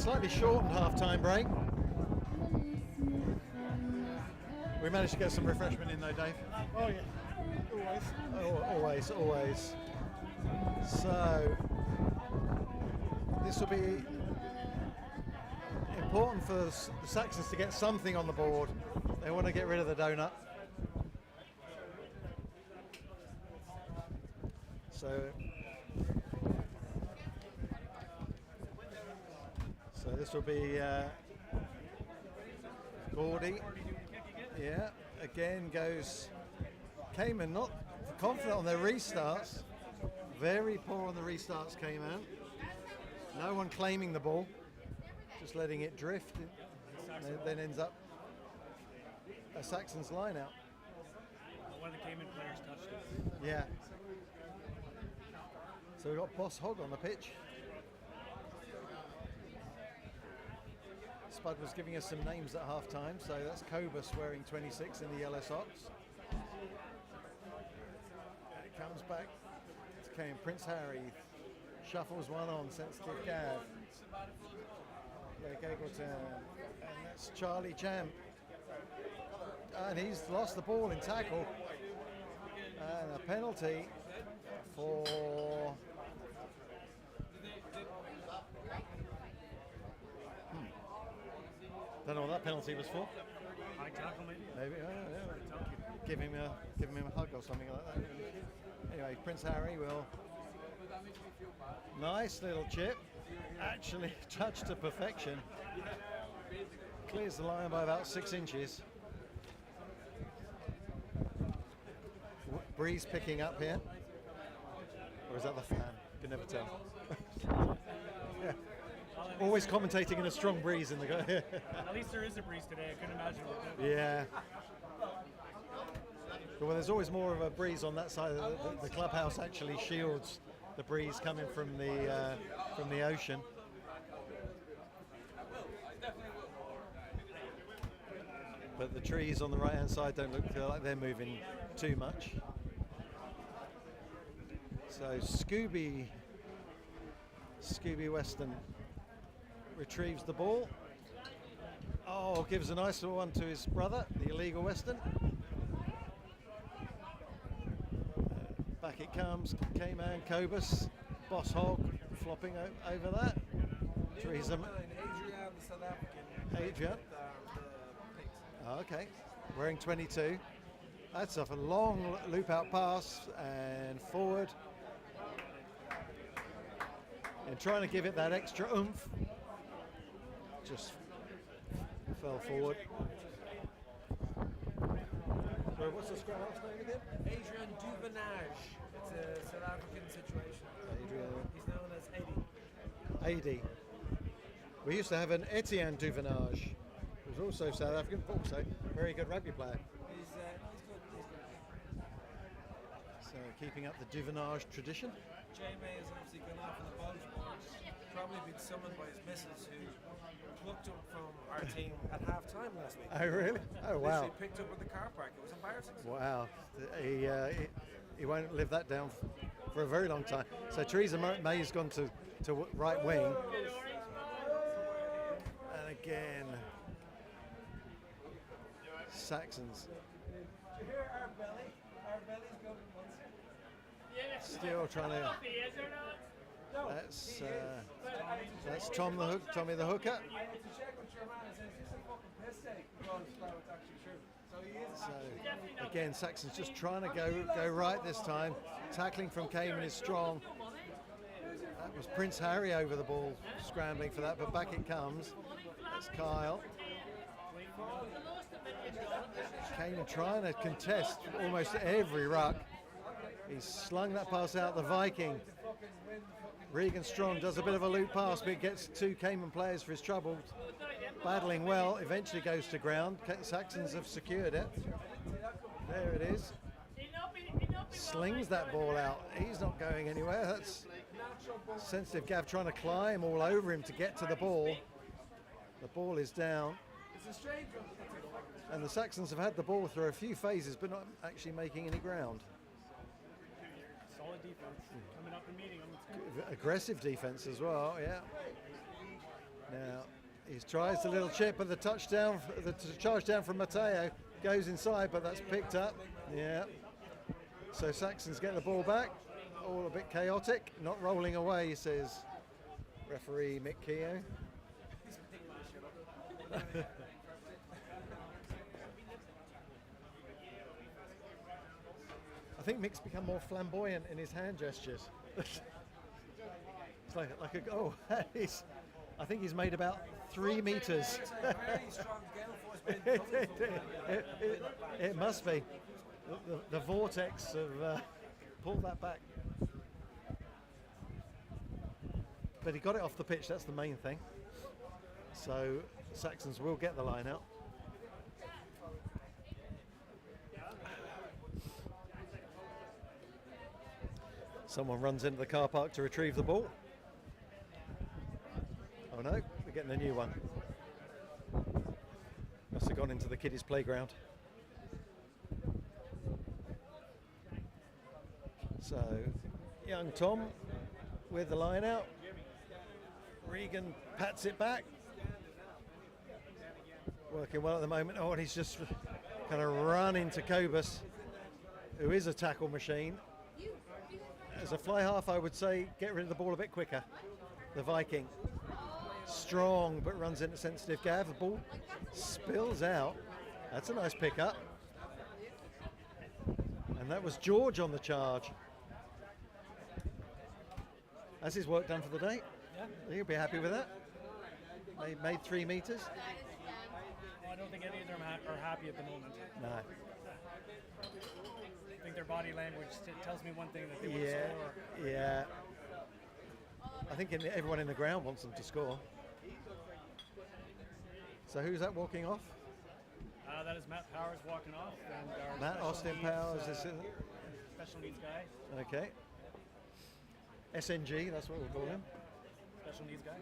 slightly shortened half-time break. We managed to get some refreshment in though, Dave. Oh yeah, always. Always, always. So this will be important for the Saxons to get something on the board. They want to get rid of the donut. So this will be Gordy. Yeah, again goes Cayman, not confident on their restarts. Very poor on the restarts, Cayman. No one claiming the ball, just letting it drift. Then ends up a Saxons line out. One of the Cayman players touched it. Yeah. So we've got Boss Hog on the pitch. Spud was giving us some names at half time, so that's Cobourg wearing 26 in the yellow socks. And it comes back to Kane. Prince Harry shuffles one on, sensitive Gav. Blake Eggleton, and that's Charlie Champ. And he's lost the ball in tackle. And a penalty for... Don't know what that penalty was for. High tackle maybe? Maybe, give him a hug or something like that. Anyway, Prince Harry will. Nice little chip. Actually touched to perfection. Clears the line by about 6 inches. Breeze picking up here. Or is that the fan? You can never tell. Yeah. Always commentating in a strong breeze in the go. At least there is a breeze today. I couldn't imagine what it Yeah. Well, there's always more of a breeze on that side. The clubhouse actually shields the breeze coming from the ocean. But the trees on the right-hand side don't look like they're moving too much. So Scooby Weston retrieves the ball. Oh, gives a nice one to his brother, the illegal Weston. Back it comes, Cayman, Cobus, Boss Hog flopping over that. Teresa. Adrian, the South African. Adrian. The pigs. Oh, okay, wearing 22. That's a long loop out pass and forward. And trying to give it that extra oomph. Just fell forward. So what's the scrum half's name again? Adrian Duvenage. It's a South African situation. Adrian. He's known as Eddie. AD. We used to have an Etienne Duvenage, who was also South African, but also very good rugby player. He's good. So keeping up the Duvenage tradition. Jay May has obviously gone off on the boat. Probably been summoned by his missus, who plucked him from our team at half time last week. Oh really? Oh wow. Literally picked up at the car park. It was embarrassing. Wow. He won't live that down for a very long time. So Teresa May's gone to right wing. And again, Saxons. Did you hear our belly? Our belly's going once. Still trying to. That's Tommy the hooker. I had to check with your man and says, "Is this a fucking piss take?" No, it's actually true. So he is actually. Again, Saxons just trying to go right this time. Tackling from Cayman is strong. That was Prince Harry over the ball, scrambling for that, but back it comes. That's Kyle. Cayman trying to contest almost every ruck. He's slung that pass out the Viking. Regan Strong does a bit of a loop pass, but gets 2 Cayman players for his trouble. Battling well, eventually goes to ground. Saxons have secured it. There it is. Slings that ball out. He's not going anywhere. That's sensitive Gav trying to climb all over him to get to the ball. The ball is down. It's a strange one. And the Saxons have had the ball through a few phases, but not actually making any ground. Solid defense. Coming up and meeting them. Aggressive defense as well, yeah. Now, he tries the little chip, but the touchdown, the charge down from Matteo goes inside, but that's picked up. Yeah. So Saxons get the ball back. All a bit chaotic, not rolling away, says referee Mick Keogh. I think Mick's become more flamboyant in his hand gestures. It's like a oh, I think he's made about 3 meters. It must be. The vortex of pulled that back. But he got it off the pitch, that's the main thing. So Saxons will get the line out. Someone runs into the car park to retrieve the ball. Oh no, we're getting a new one. Must have gone into the kiddies' playground. So, young Tom with the line out. Regan pats it back. Working well at the moment. Oh, and he's just kind of run into Cobourg, who is a tackle machine. As a fly half, I would say get rid of the ball a bit quicker. The Viking. Strong, but runs into sensitive Gav. The ball spills out. That's a nice pickup. And that was George on the charge. That's his work done for the day. Yeah. He'll be happy with that. They made 3 meters. Well, I don't think any of them are happy at the moment. No. I think their body language tells me one thing, that they want to score. Yeah. I think everyone in the ground wants them to score. So who's that walking off? That is Matt Powers walking off. And our Matt special Austin needs, Powers is special needs guy. okay. SNG, that's what we'll call him. Special needs guy.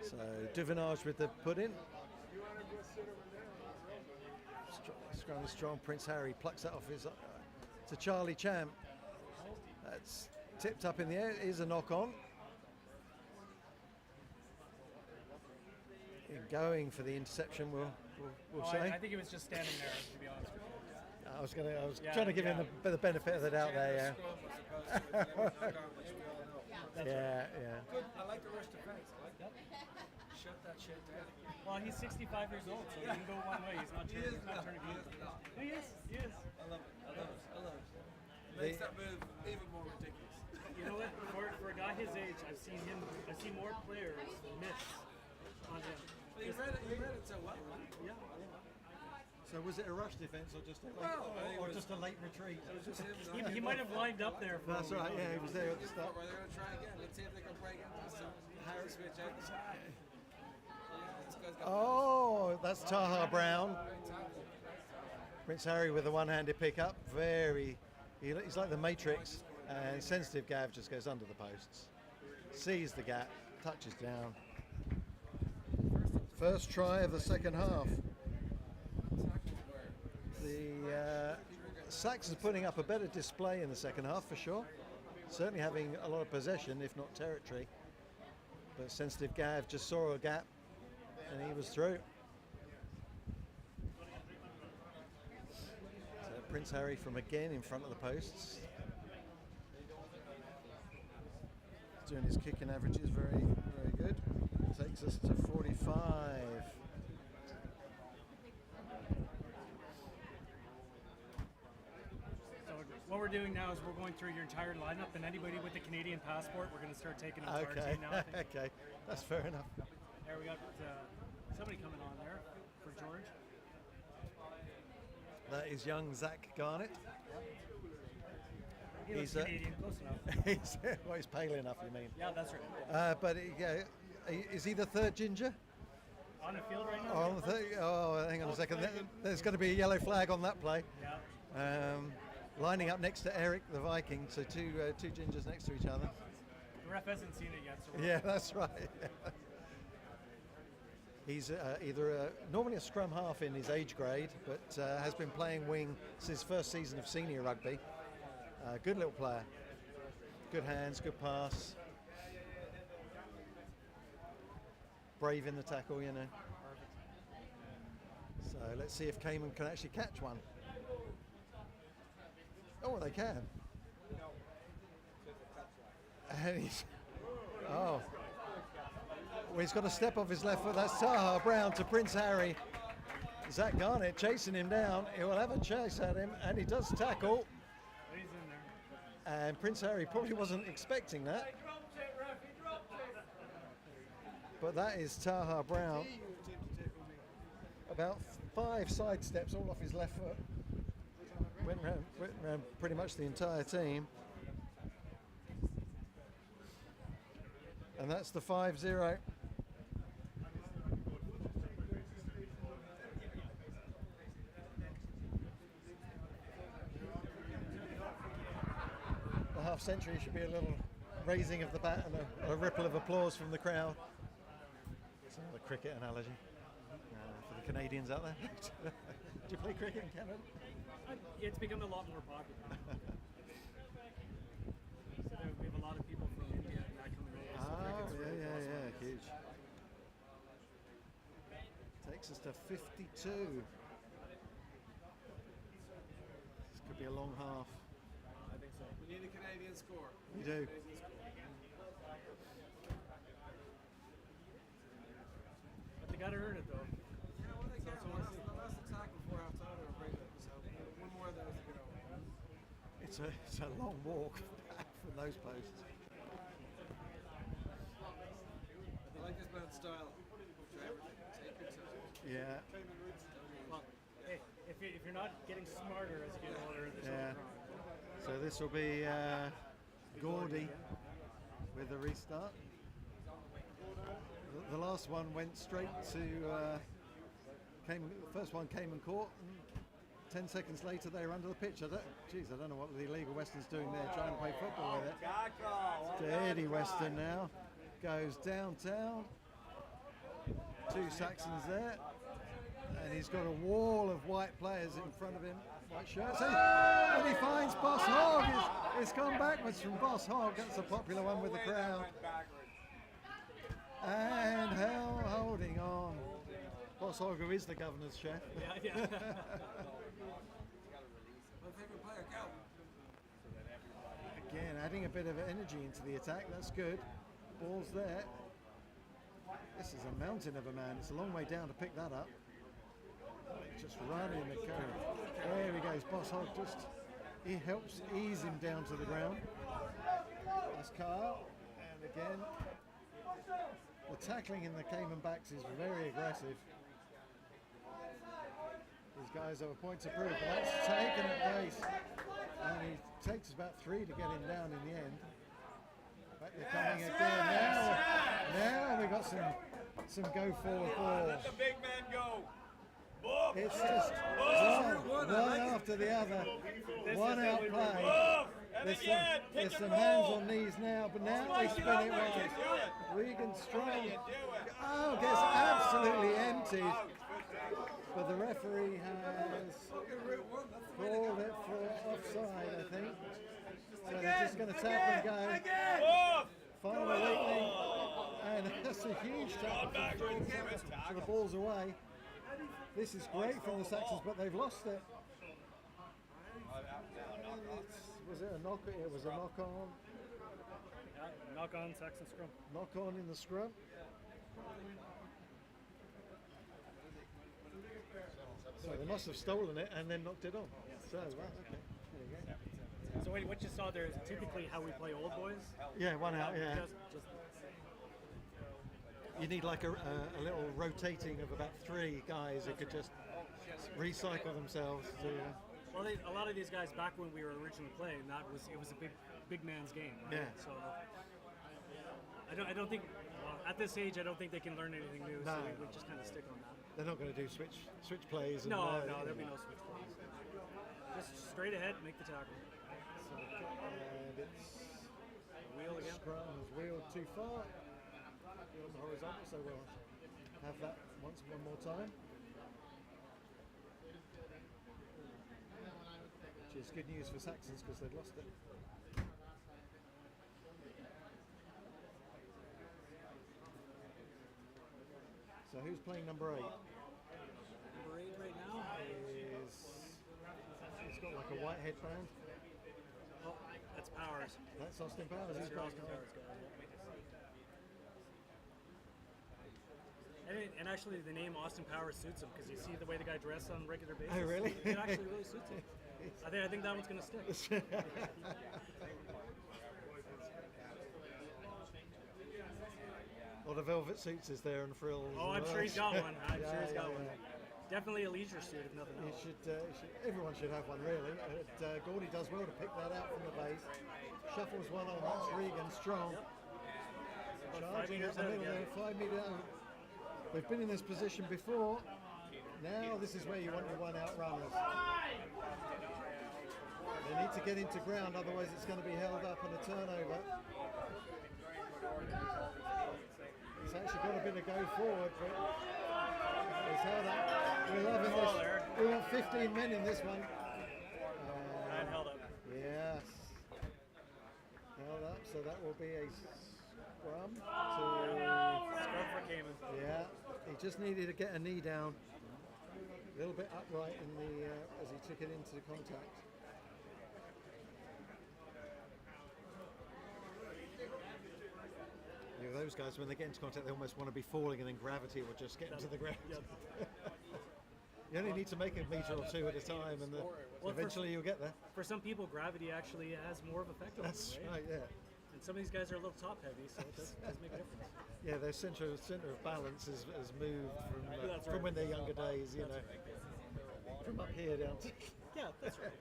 So Duvenage with the pudding. Strong Prince Harry plucks that off his to Charlie Champ. That's tipped up in the air. It is a knock on. Going for the interception, we'll say. I think he was just standing there, to be honest with you. I was trying to give him the benefit of the doubt there. Yeah. Good. I like the rush defense. I like that. Shut that shit down. Well, he's 65 years old, so he can go one way. He's not turning. He's not turning. He is. I love it. Makes that move even more ridiculous. You know what? For a guy his age, I've seen more players miss on him. Well, you read it so well. Yeah. So was it a rush defense or just a late retreat? It was just him. He might have lined up there for That's right. Yeah, he was there at the start. They're going to try again. Let's see if they can break into some Harry switch out the side. Oh, that's Taha Brown. Prince Harry with a one-handed pickup. He's like the Matrix. And sensitive Gav just goes under the posts. Sees the gap, touches down. First try of the second half. The Saxons putting up a better display in the second half for sure. Certainly having a lot of possession, if not territory. But sensitive Gav just saw a gap and he was through. So Prince Harry from again in front of the posts. Doing his kicking averages very, very good. Takes us to 45. So what we're doing now is we're going through your entire lineup, and anybody with a Canadian passport, we're going to start taking them to our team now. I think. Okay, that's fair enough. There we got somebody coming on there for George. That is young Zach Garnett. He looks Canadian, close enough. He's pale enough, you mean? Yeah, that's right. But is he the third ginger? On the field right now? Hang on a second. There's going to be a yellow flag on that play. Yeah. Lining up next to Eric the Viking, so two gingers next to each other. The ref hasn't seen it yet. So Yeah, that's right. He's either normally a scrum half in his age grade, but has been playing wing since his first season of senior rugby. Good little player. Good hands, good pass. braving the tackle, you know. So let's see if Cayman can actually catch one. Oh, they can. And he's, oh. Well, he's got a step off his left foot. That's Taha Brown to Prince Harry. Zach Garnett chasing him down. He will have a chase at him, and he does tackle. He's in there. And Prince Harry probably wasn't expecting that. But that is Taha Brown. About 5 side steps all off his left foot. Went round pretty much the entire team. And that's the 5-0. The half century should be a little raising of the bat and a ripple of applause from the crowd. It's another cricket analogy for the Canadians out there. Do you play cricket in Canada? It's become a lot more popular. So we have a lot of people from India and that coming over. So cricket's really Yeah, huge. Takes us to 52. This could be a long half. I think so. We need a Canadian score. We do. But they gotta earn it though. Yeah, well, they can. The last attack before half time, they were great. So one more of those to go. It's a long walk back from those posts. I like this man's style. Trevor, take your time. Yeah. Well, hey, if you're not getting smarter as you get older, there's Yeah. nothing wrong. So this will be Gordy with the restart. The last one went straight to Cayman. The first one came and caught, and 10 seconds later they were under the pitch. I don't know what the illegal Western's doing there, trying to play football with it. Dirty Western now goes downtown. 2 Saxons there, and he's got a wall of white players in front of him, white shirts, and he finds Boss Hogg. It's gone backwards from Boss Hogg. That's a popular one with the crowd. And Hell holding on. Boss Hogg, who is the governor's chef. Yeah. My favorite player, go. Again, adding a bit of energy into the attack. That's good. Ball's there. This is a mountain of a man. It's a long way down to pick that up. Just running the curve. There he goes. Boss Hogg he helps ease him down to the ground. That's Kyle. And again, the tackling in the Cayman backs is very aggressive. These guys have a point to prove, but that's taken at pace. And he takes about 3 to get him down in the end. Back they're coming again. Now we got some go forward balls. Let the big man go. It's just one after the other. One outplay. There's some hands on knees now, but now they spin it wide. Regan Strong. Oh, gets absolutely emptied. But the referee has called it for offside, I think. So they're just going to tap and go. Final weakling. And that's a huge tap. So the ball's away. This is great from the Saxons, but they've lost it. Was it a knock? It was a knock on. Yeah, knock on Saxon scrum. Knock on in the scrum. So they must have stolen it and then knocked it on. So, right, okay. There you go. So what you saw there is typically how we play old boys. Yeah, one out, yeah. Just You need like a little rotating of about 3 guys who could just recycle themselves to... well, a lot of these guys back when we were originally playing, it was a big man's game. Right? Yeah. So I don't think at this age I don't think they can learn anything new. No. So we just kind of stick on that. They're not going to do switch plays. And No, there'll be no switch plays. Just straight ahead, make the tackle. So, and it's Wheel again. Scrum has wheeled too far. On the horizontal, so we'll have that one more time. Which is good news for Saxons because they've lost it. So who's playing number 8? Number 8 right now. He's got like a white headband. Oh, that's Powers. That's Austin Powers. He's That's your playing Austin number Powers guy. And actually, the name Austin Powers suits him because you see the way the guy dresses on a regular basis. Oh, really? It actually really suits him. I think that one's going to stick. A lot of velvet suits is there and frills. Oh, I'm and sure he's got one. I'm sure he's got yeah, one. Definitely a leisure suit, if nothing else. Everyone should have one, really. Gordy does well to pick that out from the base. Shuffles one on. That's Regan strong. Charging at the middle there, 5 metre out. They've been in this position before. Now this is where you want your one-out runners. They need to get into ground, otherwise it's going to be held up and a turnover. It's actually got a bit of go forward, but it's held up. We're loving this. We want 15 men in this one. And held up. Yes. Held up, so that will be a scrum to... Scrum for Cayman. Yeah, he just needed to get a knee down. A little bit upright in the as he took it into contact. You know, those guys, when they get into contact, they almost want to be falling, and then gravity will just get them to the ground. Yep. You only need to make a metre or two at a time, and eventually you'll get there. For some people, gravity actually has more of effect on That's them, right, yeah. And some of these guys are a little top heavy, so it does make a difference. Yeah, their centre of balance has moved That's from right. when they're younger days, you know, from up here down to... Yeah, that's right.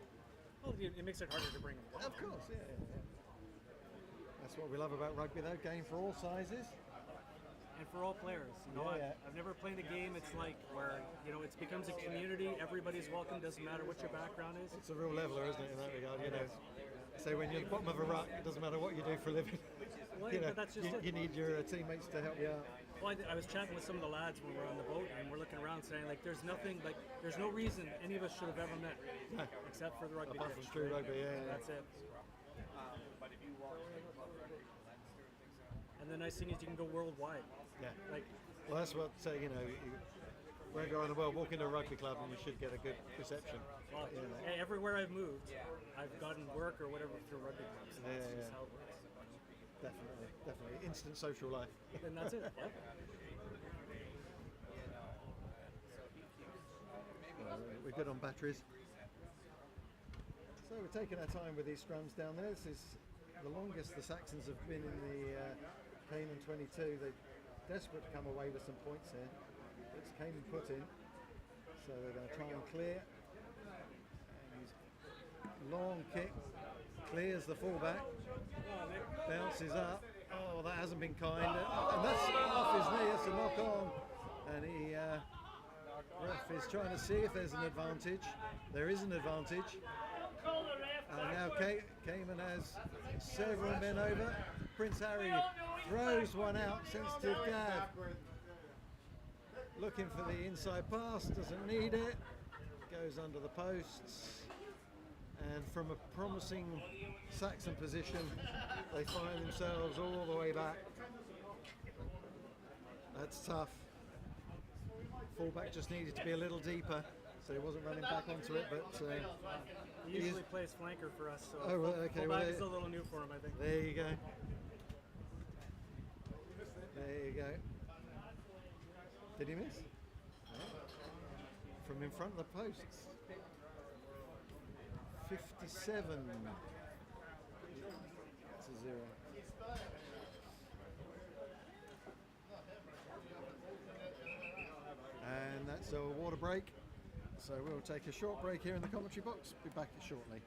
Well, it makes it harder to bring them down. Of course, yeah. That's what we love about rugby, though. Game for all sizes. And for all players. You know, Yeah. I've never played a game, it's like where, you know, it becomes a community, everybody's welcome, doesn't matter what your background is. It's a real leveler, isn't it, in that regard, you know. So when you're at the bottom of a ruck, it doesn't matter what you do for a living. Well, You know, but that's just it. you need your teammates to help you out. Well, I was chatting with some of the lads when we were on the boat, and we're looking around saying, like, there's no reason any of us should have ever met, No. except for the rugby Apart pitch, from true right? rugby, yeah. That's it. And the nice thing is you can go worldwide. Yeah. Like, Well, that's what, you know, wherever you are in the world, walk into a rugby club and you should get a good reception. well, You know. hey, everywhere I've moved, I've gotten work or whatever through rugby clubs. And that's just how it works. Definitely. Instant social life. And that's it. Yep. We're good on batteries. So we're taking our time with these scrums down there. This is the longest the Saxons have been in the Cayman 22. They're desperate to come away with some points here. It's Cayman put in. So they're going to try and clear. And he's long kick. Clears the fullback. Bounces up. Oh, that hasn't been kind. And that's off his knee. It's a knock on. And he... ref is trying to see if there's an advantage. There is an advantage. And now Cayman has several men over. Prince Harry throws one out. Sensitive Gav. Looking for the inside pass. Doesn't need it. Goes under the posts. And from a promising Saxon position, they find themselves all the way back. That's tough. Fullback just needed to be a little deeper, so he wasn't running back onto it. But He usually plays flanker for us, so Oh, well, okay, fullback well, is a little new for him, I think. there you go. There you go. Did he miss? No. From in front of the posts. 57 to 0. And that's a water break. So we'll take a short break here in the commentary box. Be back shortly.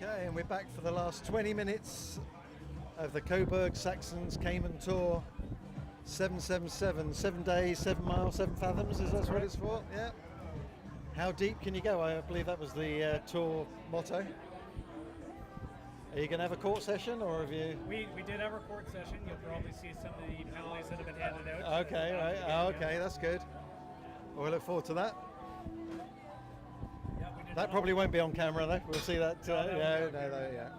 Okay, and we're back for the last 20 minutes of the Cobourg Saxons Cayman Tour. 777, 7 days, 7 miles, 7 fathoms, is that what it's for? Yeah. How deep can you go? I believe that was the tour motto. Are you going to have a court session, or have you? We did have a court session. You'll probably see some of the penalties that have been handed out. Okay, right. Oh, okay, that's good. Well, we look forward to that. Yeah, we did That probably won't be on camera, though. We'll see that. Yeah.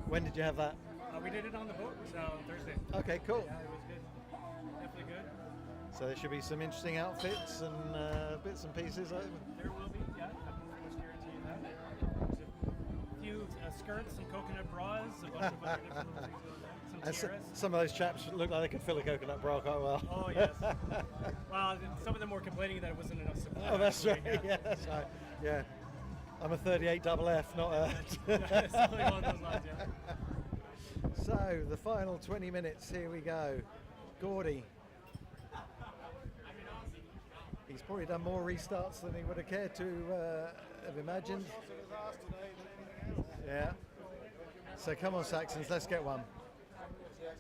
When did you have that? We did it on the boat Thursday. Okay, cool. Yeah, it was good. Definitely good. So there should be some interesting outfits and bits and pieces. There will be, yeah. I can pretty much guarantee you that. There's a few skirts, some coconut bras, a bunch of other different little things going on. And Some tiaras. some of those chaps look like they could fill a coconut bra quite well. Oh, yes. Well, some of them were complaining that it wasn't enough support. Oh, that's right. actually, Yeah, that's right. Yeah. I'm a 38 double F, not a. Something along those lines, yeah. So the final 20 minutes. Here we go. Gordy. He's probably done more restarts than he would have cared to have imagined. Yeah. So come on, Saxons, let's get one.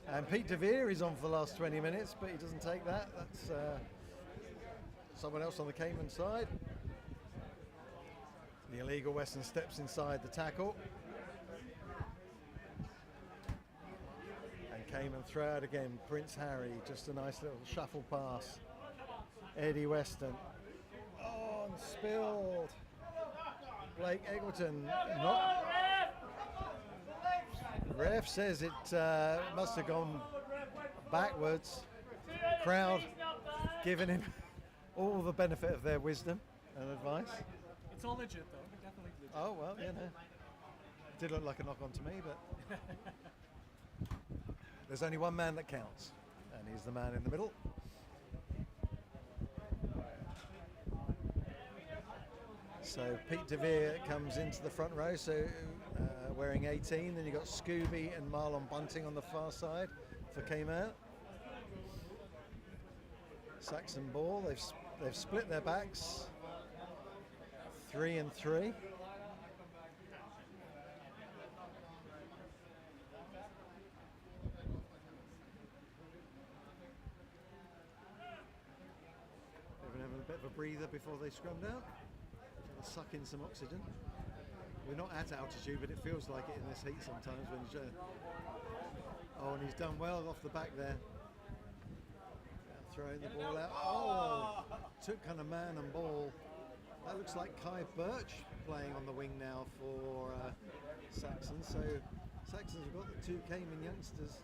And Pete DeVere is on for the last 20 minutes, but he doesn't take that. That's someone else on the Cayman side. The illegal Western steps inside the tackle. And Cayman throw out again. Prince Harry, just a nice little shuffle pass. Eddie Weston. Oh, and spilled. Blake Eggleton. Not. Ref says it must have gone backwards. Crowd giving him all the benefit of their wisdom and advice. It's all legit, though. Definitely legit. Oh, well, you know. Did look like a knock on to me, but there's only one man that counts, and he's the man in the middle. So Pete DeVere comes into the front row, so wearing 18. Then you've got Scooby and Marlon Bunting on the far side for Cayman. Saxon ball, they've split their backs. 3 and 3. They've been having a bit of a breather before they scrummed out. Suck in some oxygen. We're not at altitude, but it feels like it in this heat sometimes when he's oh, and he's done well off the back there. Throwing the ball out. Oh, took kind of man and ball. That looks like Kai Birch playing on the wing now for Saxons. So Saxons have got the 2 Cayman youngsters.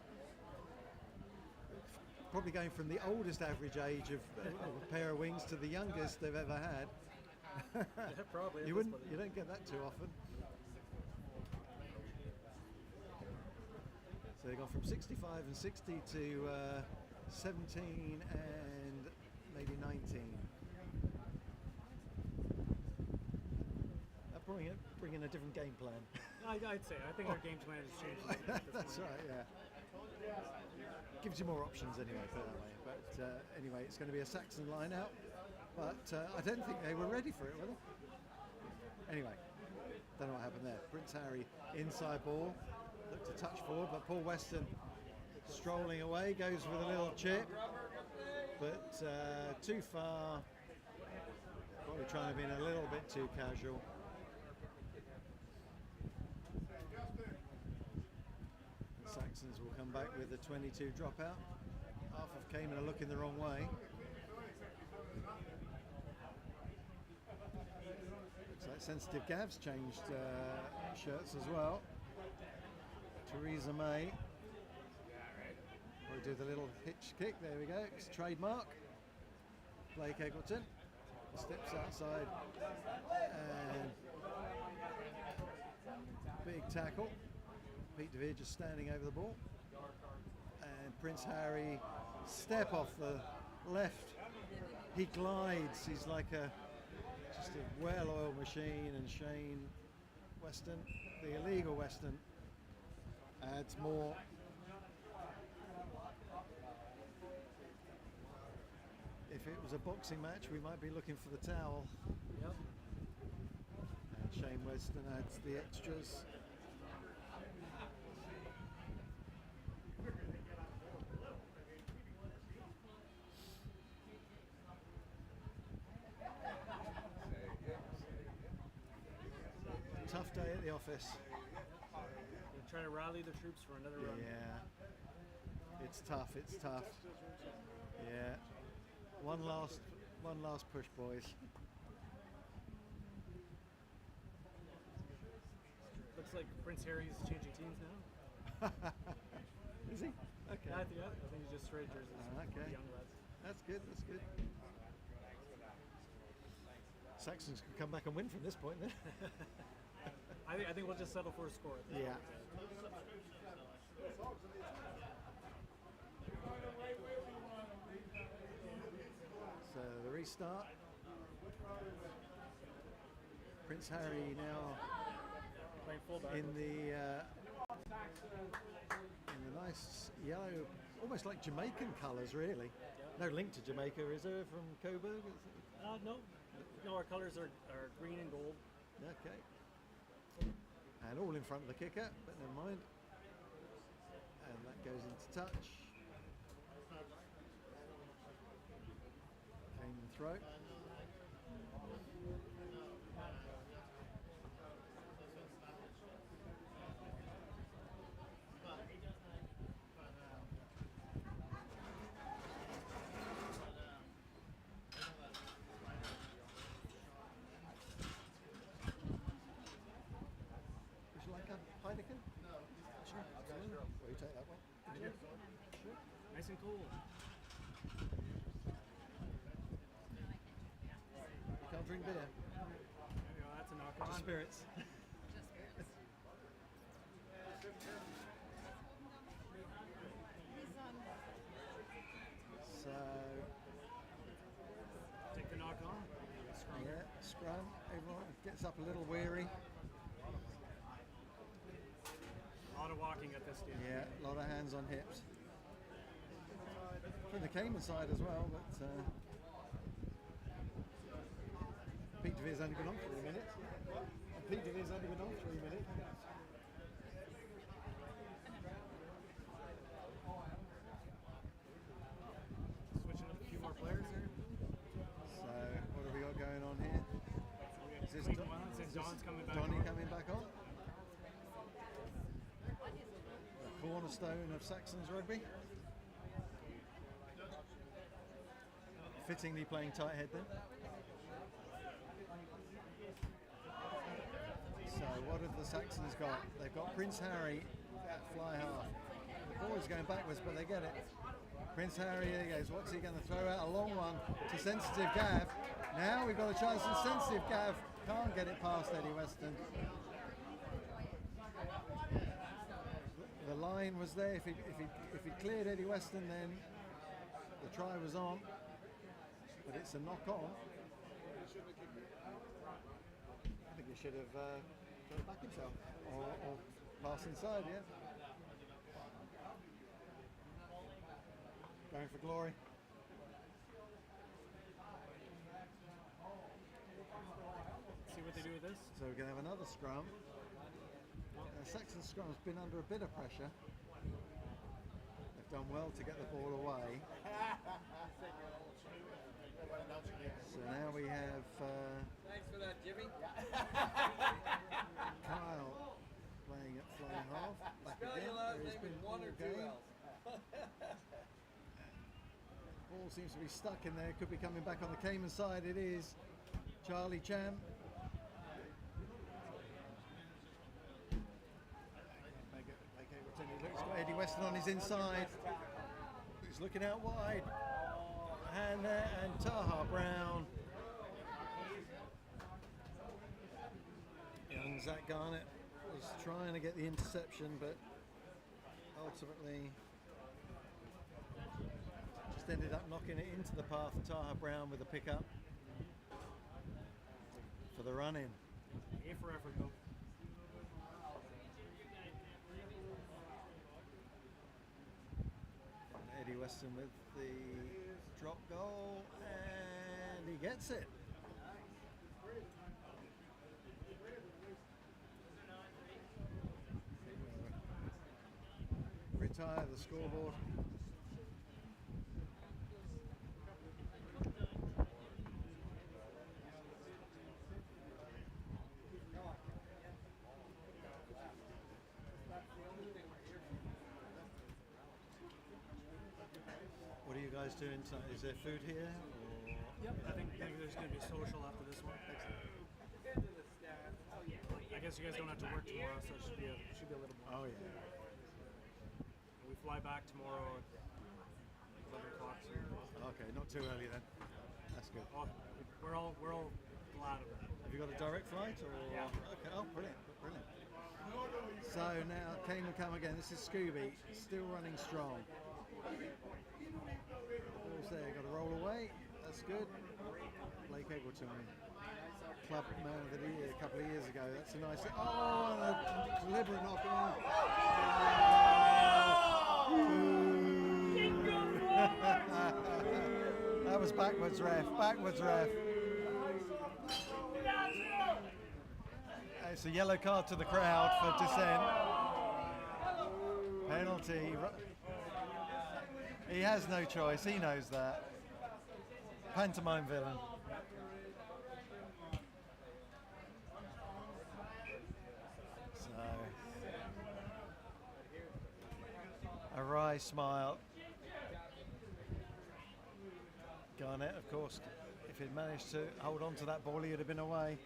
Probably going from the oldest average age of a pair of wings to the youngest they've ever had. Yeah, probably. You don't get that too often. So they've gone from 65 and 60 to 17 and maybe 19. That bring in a different game plan. I'd say. I think our game plan has changed. A little bit at this That's point. right, yeah. Gives you more options anyway, put it that way. But anyway, it's going to be a Saxon line out. But I don't think they were ready for it, were they? Anyway, don't know what happened there. Prince Harry, inside ball, looked to touch forward, but Paul Weston strolling away, goes with a little chip, but too far. Probably trying to be a little bit too casual. The Saxons will come back with a 22 dropout. Half of Cayman are looking the wrong way. Sensitive Gav's changed shirts as well. Theresa May will do the little hitch kick. There we go. It's trademark. Blake Eggleton steps outside and big tackle. Pete DeVere just standing over the ball. And Prince Harry step off the left. He glides. He's like just a well-oiled machine, and Shane Weston, the illegal Weston, adds more. If it was a boxing match, we might be looking for the towel. Yep. Shane Weston adds the extras. Tough day at the office. We're trying to rally the troops for another run. Yeah, it's tough. It's tough. Yeah, one last push, boys. Looks like Prince Harry's changing teams now. Is he? Okay. I think he's just straight jerseys. Okay. The young lads. That's good. That's good. Saxons can come back and win from this point then. I think we'll just settle for a score. At this Yeah. point. So the restart. Prince Harry now Playing fullback. in the nice yellow, almost like Jamaican colours, really. No link to Jamaica, is there, from Cobourg? No. No, our colours are green and gold. Okay. And all in front of the kicker, but never mind. And that goes into touch. Cayman throw. Would you like a Heineken? Sure, absolutely. Will you take that one? Sure. Nice and cool. You can't drink beer. There you go, that's a knock on. Just spirits. So, Take the knock on. Scrum. yeah, scrum. Everyone gets up a little weary. A lot of walking at this stage. Yeah, a lot of hands on hips. From the Cayman side as well, but Pete DeVere's only been on 3 minutes. Pete DeVere's only been on 3 minutes. Switching up a few more players here. So, what have we got going on here? Is this Clayton Wellens and is this Don's coming back Donnie on. coming back on? The cornerstone of Saxons rugby. Fittingly playing tight head then. So what have the Saxons got? They've got Prince Harry at fly half. The ball is going backwards, but they get it. Prince Harry, here he goes. What's he going to throw out? A long one to Sensitive Gav. Now we've got a chance and Sensitive Gav can't get it past Eddie Weston. The line was there. If he cleared Eddie Weston, then the try was on. But it's a knock on. I think he should have thrown it back himself or pass inside, yeah. Going for glory. See what they do with this. So we're going to have another scrum. Saxon scrum's been under a bit of pressure. They've done well to get the ball away. So now we have Thanks for that, Jimmy. Kyle playing at fly half. Back Spell again. your last There he's name been with one or all two game. L's. Ball seems to be stuck in there. Could be coming back on the Cayman side. It is Charlie Cham. He's got Eddie Weston on his inside. He's looking out wide. Hand there and Taha Brown. Young Zach Garnett was trying to get the interception, but ultimately just ended up knocking it into the path of Taha Brown with a pickup for the run in. A for effort though. Eddie Weston with the drop goal, and he gets it. tire, the scoreboard. What are you guys doing tonight? Is there food here? Or? Yep. I think there's going to be social after this one. I guess you guys don't have to work tomorrow, so it should be a little more. Oh yeah. We fly back tomorrow at 11 o'clock. So Okay, not too early then. That's good. we're all glad of it. Have you got a direct flight or? Yeah. Okay. Oh, brilliant, brilliant. So now Cayman come again. This is Scooby, still running strong. Ball's there, got to roll away. That's good. Blake Eggleton, club man of the year a couple of years ago. That's a nice. Oh, and a deliberate knock on. That was backwards ref. Backwards ref. It's a yellow card to the crowd for dissent. Penalty. He has no choice. He knows that. Pantomime villain. So, a wry smile. Garnett, of course, if he'd managed to hold on to that ball, he would have been away.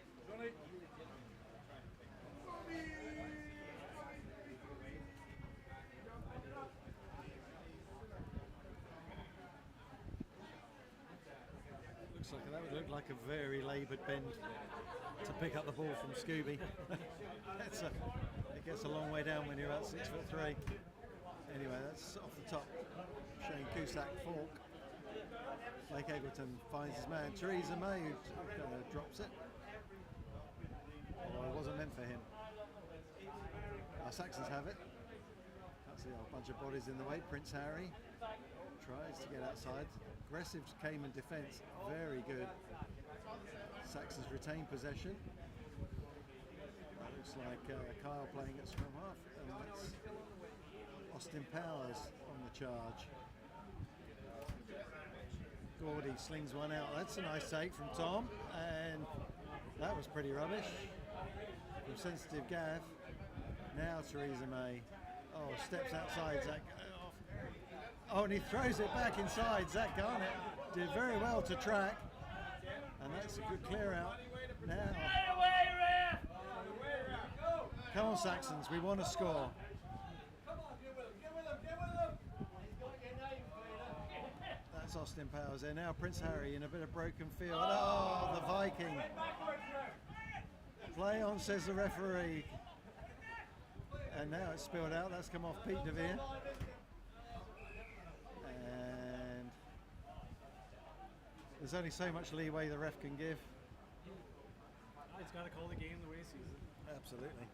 That would look like a very laboured bend to pick up the ball from Scooby. It gets a long way down when you're about 6'3". Anyway, that's off the top. Shane Cusack fork. Blake Eggleton finds his man. Theresa May who kind of drops it. Oh, it wasn't meant for him. Our Saxons have it. Can't see a bunch of bodies in the way. Prince Harry tries to get outside. Aggressive Cayman defence, very good. Saxons retain possession. That looks like Kyle playing at scrum half, and that's Austin Powers on the charge. Gordy slings one out. That's a nice take from Tom, and that was pretty rubbish from sensitive Gav. Now Theresa May. Oh, steps outside Zach. Oh, and he throws it back inside. Zach Garnett did very well to track. And that's a good clear out. Now. Come on, Saxons, we want to score. That's Austin Powers there. Now Prince Harry in a bit of broken field. Oh, the Viking. Play on, says the referee. And now it's spilled out. That's come off Pete DeVere. There's only so much leeway the ref can give. He's got to call the game the way he sees it. Absolutely.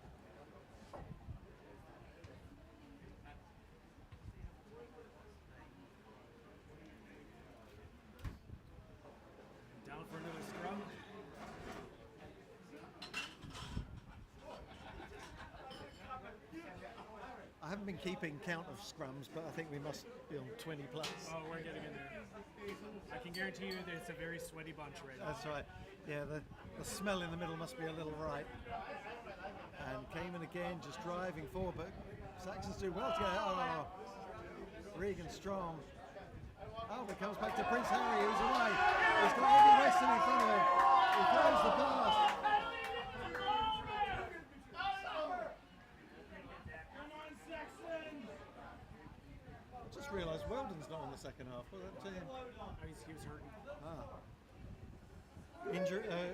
Down for another scrum. I haven't been keeping count of scrums, but I think we must be on 20 plus. Oh, we're getting in there. I can guarantee you that it's a very sweaty bunch right now. That's right. Yeah, the smell in the middle must be a little right. And Cayman again just driving forward, but Saxons do well to get out. Oh, Regan strong. Oh, but comes back to Prince Harry, who's away. He's got Eddie Weston in front of him. He throws the pass. Just realised Weldon's not in the second half. What happened to him? He was hurting.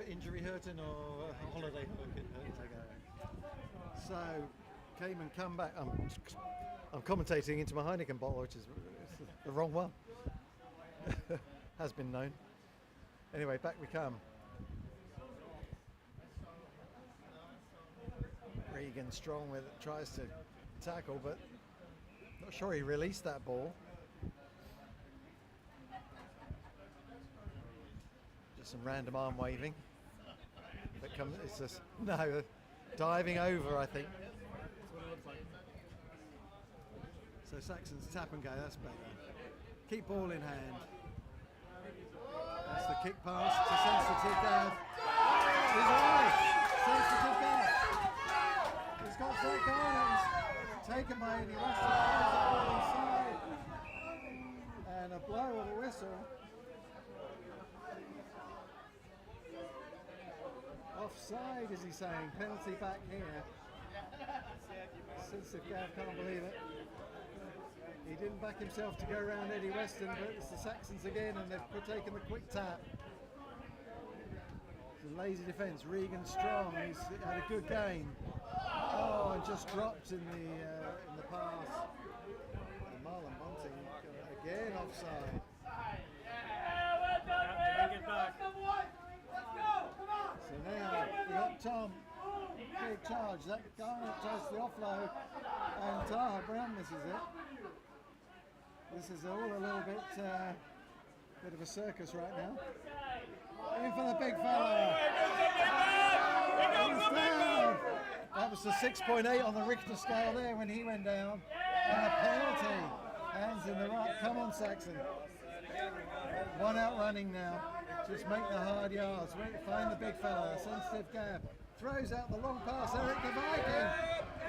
Injury hurting or holiday hurting? So, Cayman come back. I'm commentating into my Heineken bottle, which is the wrong one. Has been known. Anyway, back we come. Regan strong with it, tries to tackle, but not sure he released that ball. Just some random arm waving. But it's just diving over, I think. That's what it looks like. So Saxons. Tap and go, that's better. Keep ball in hand. That's the kick pass to Sensitive Gav. He's right. Sensitive Gav. He's got Zach Garnett. He's taken by Eddie Weston. Inside. And a blow of the whistle. Offside, is he saying? Penalty back here. Sensitive Gav can't believe it. He didn't back himself to go around Eddie Weston, but it's the Saxons again, and they've taken the quick tap. It's a lazy defence. Regan Strong, he's had a good game. Oh, and just dropped in the pass. And Marlon Bunting again offside. Get back. So now we got Tom. Big charge. That Garnett tries the offload, and Taha Brown misses it. This is all a little bit of a circus right now. In for the big fella. He's down. That was the 6.8 on the Richter scale there when he went down. And a penalty. Hands in the right. Come on, Saxon. One out running now. Just make the hard yards. Find the big fella. Sensitive Gav. Throws out the long pass. Eric the Viking.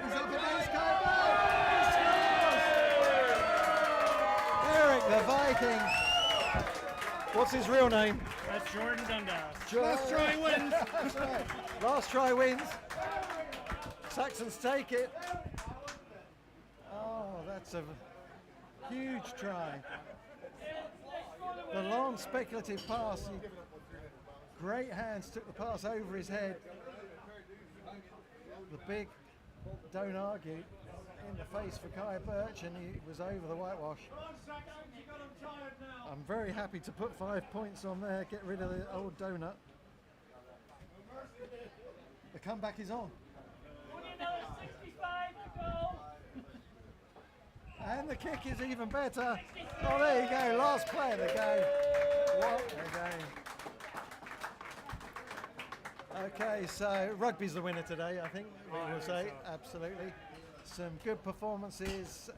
He's up against Cobourg. He scores! Eric the Viking. What's his real name? That's Jordan Dundas. Last try wins. That's right. Last try wins. Saxons take it. Oh, that's a huge try. The long speculative pass. Great hands, took the pass over his head. The big, don't argue, in the face for Kai Birch, and he was over the whitewash. I'm very happy to put 5 points on there, get rid of the old donut. The comeback is on. And the kick is even better. Oh, there you go, last play of the game. What a game. Okay, so rugby's the winner today, I think we will say, absolutely. Some good performances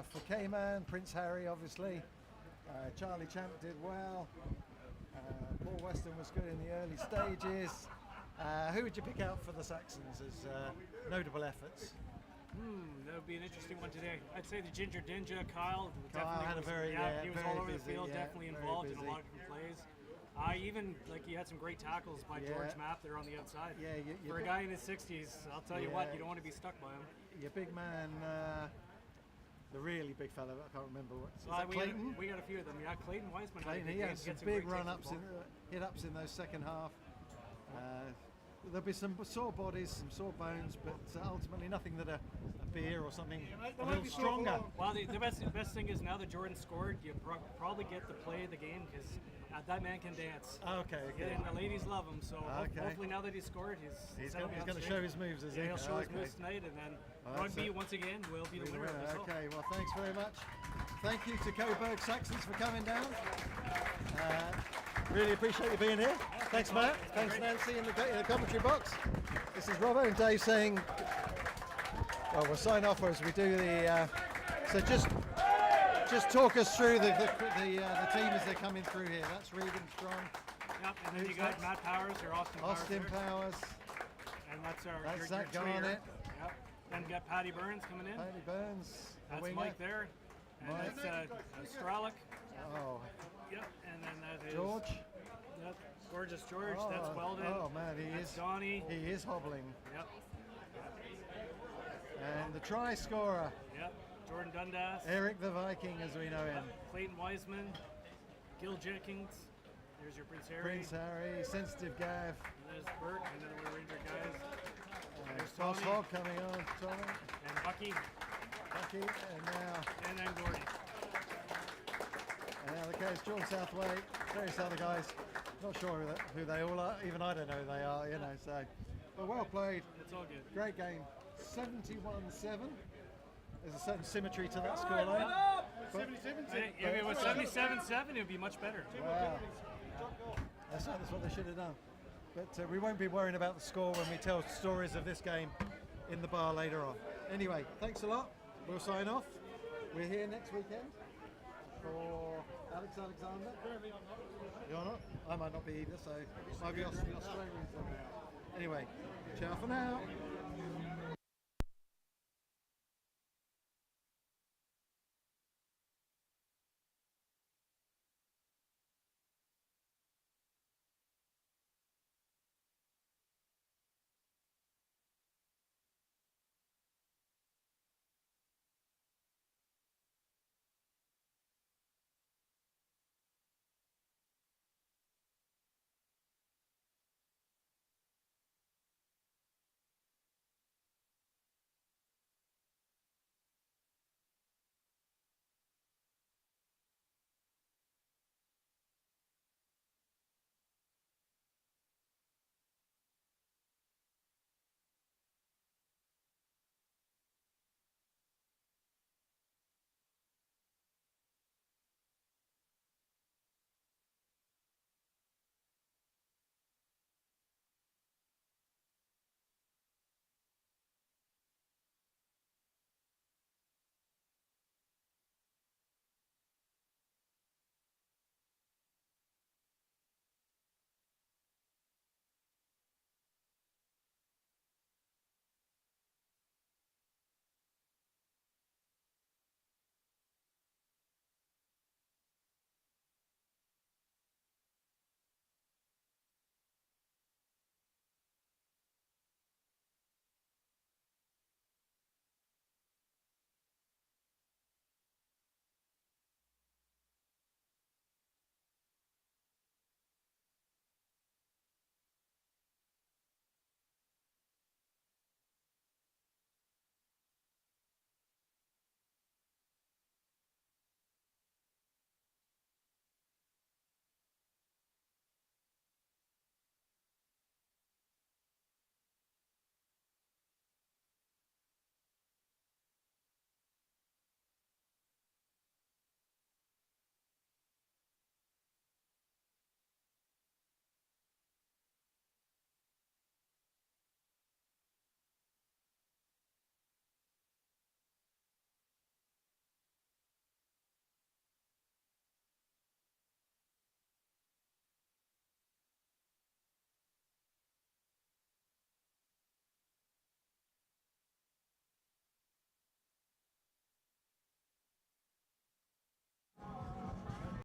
for Cayman, Prince Harry obviously. Charlie Champ did well. Paul Weston was good in the early stages. Who would you pick out for the Saxons as notable efforts? That would be an interesting one today. I'd say the Ginger Dinja, Kyle. Kyle had a very, he was very all over the busy, field, yeah, definitely very involved in busy. a lot of different plays. Even like he had some great tackles by George Mapp there on the outside. Yeah, for a guy in his 60s, I'll tell you what, you don't want to be stuck by him. Your big man, the really big fella, I can't remember what. Is that we Clayton? We got a few of them. Yeah, Clayton Weisman. Clayton, he had some big run-ups, hit-ups in those second half. There'll be some sore bodies, some sore bones, but ultimately nothing that a beer or something a little stronger. Well, the best thing is now that Jordan scored, you probably get to play the game because that man can dance. Okay. And the ladies love him, so hopefully now that he's scored, he's going to show his moves, is he? He'll show his moves tonight, and then rugby once again will be the winner. Okay, well thanks very much. Thank you to Cobourg Saxons for coming down. Really appreciate you being here. Thanks, Matt. Thanks, Nancy, in the commentary box. This is Robert and Dave saying, well, we'll sign off as we do the. So just talk us through the team as they're coming through here. That's Regan Strong. Yep, and then you got Matt Powers or Austin Powers. And that's your Zach Garnett. Yep. Then you got Paddy Burns coming in. Paddy Burns. That's Mike there. And that's Stralick. Oh. Yep, and then that is George. Yep, gorgeous George. That's Weldon. Oh man, that's Donnie. He is hobbling. Yep. And the try scorer. Yep. Jordan Dundas. Eric the Viking, as we know him. Clayton Wiseman. Gil Jenkins. There's your Prince Harry. Prince Harry. Sensitive Gav. And there's Burke, and then the Ranger guys. There's Toss Hogg coming on. Tommy. And Bucky. And then Gordy. And now the case, John Southway, various other guys. Not sure who they all are. Even I don't know who they are, you know. So, but well played. It's all good. Great game. 71-7. There's a certain symmetry to that scoreline. If it was 77-7, it would be much better. Wow. That's what they should have done. But we won't be worrying about the score when we tell stories of this game in the bar later on. Anyway, thanks a lot. We'll sign off. We're here next weekend for Alex Alexander. You're not? I might not be either, so might be the Australians. Anyway, ciao for now.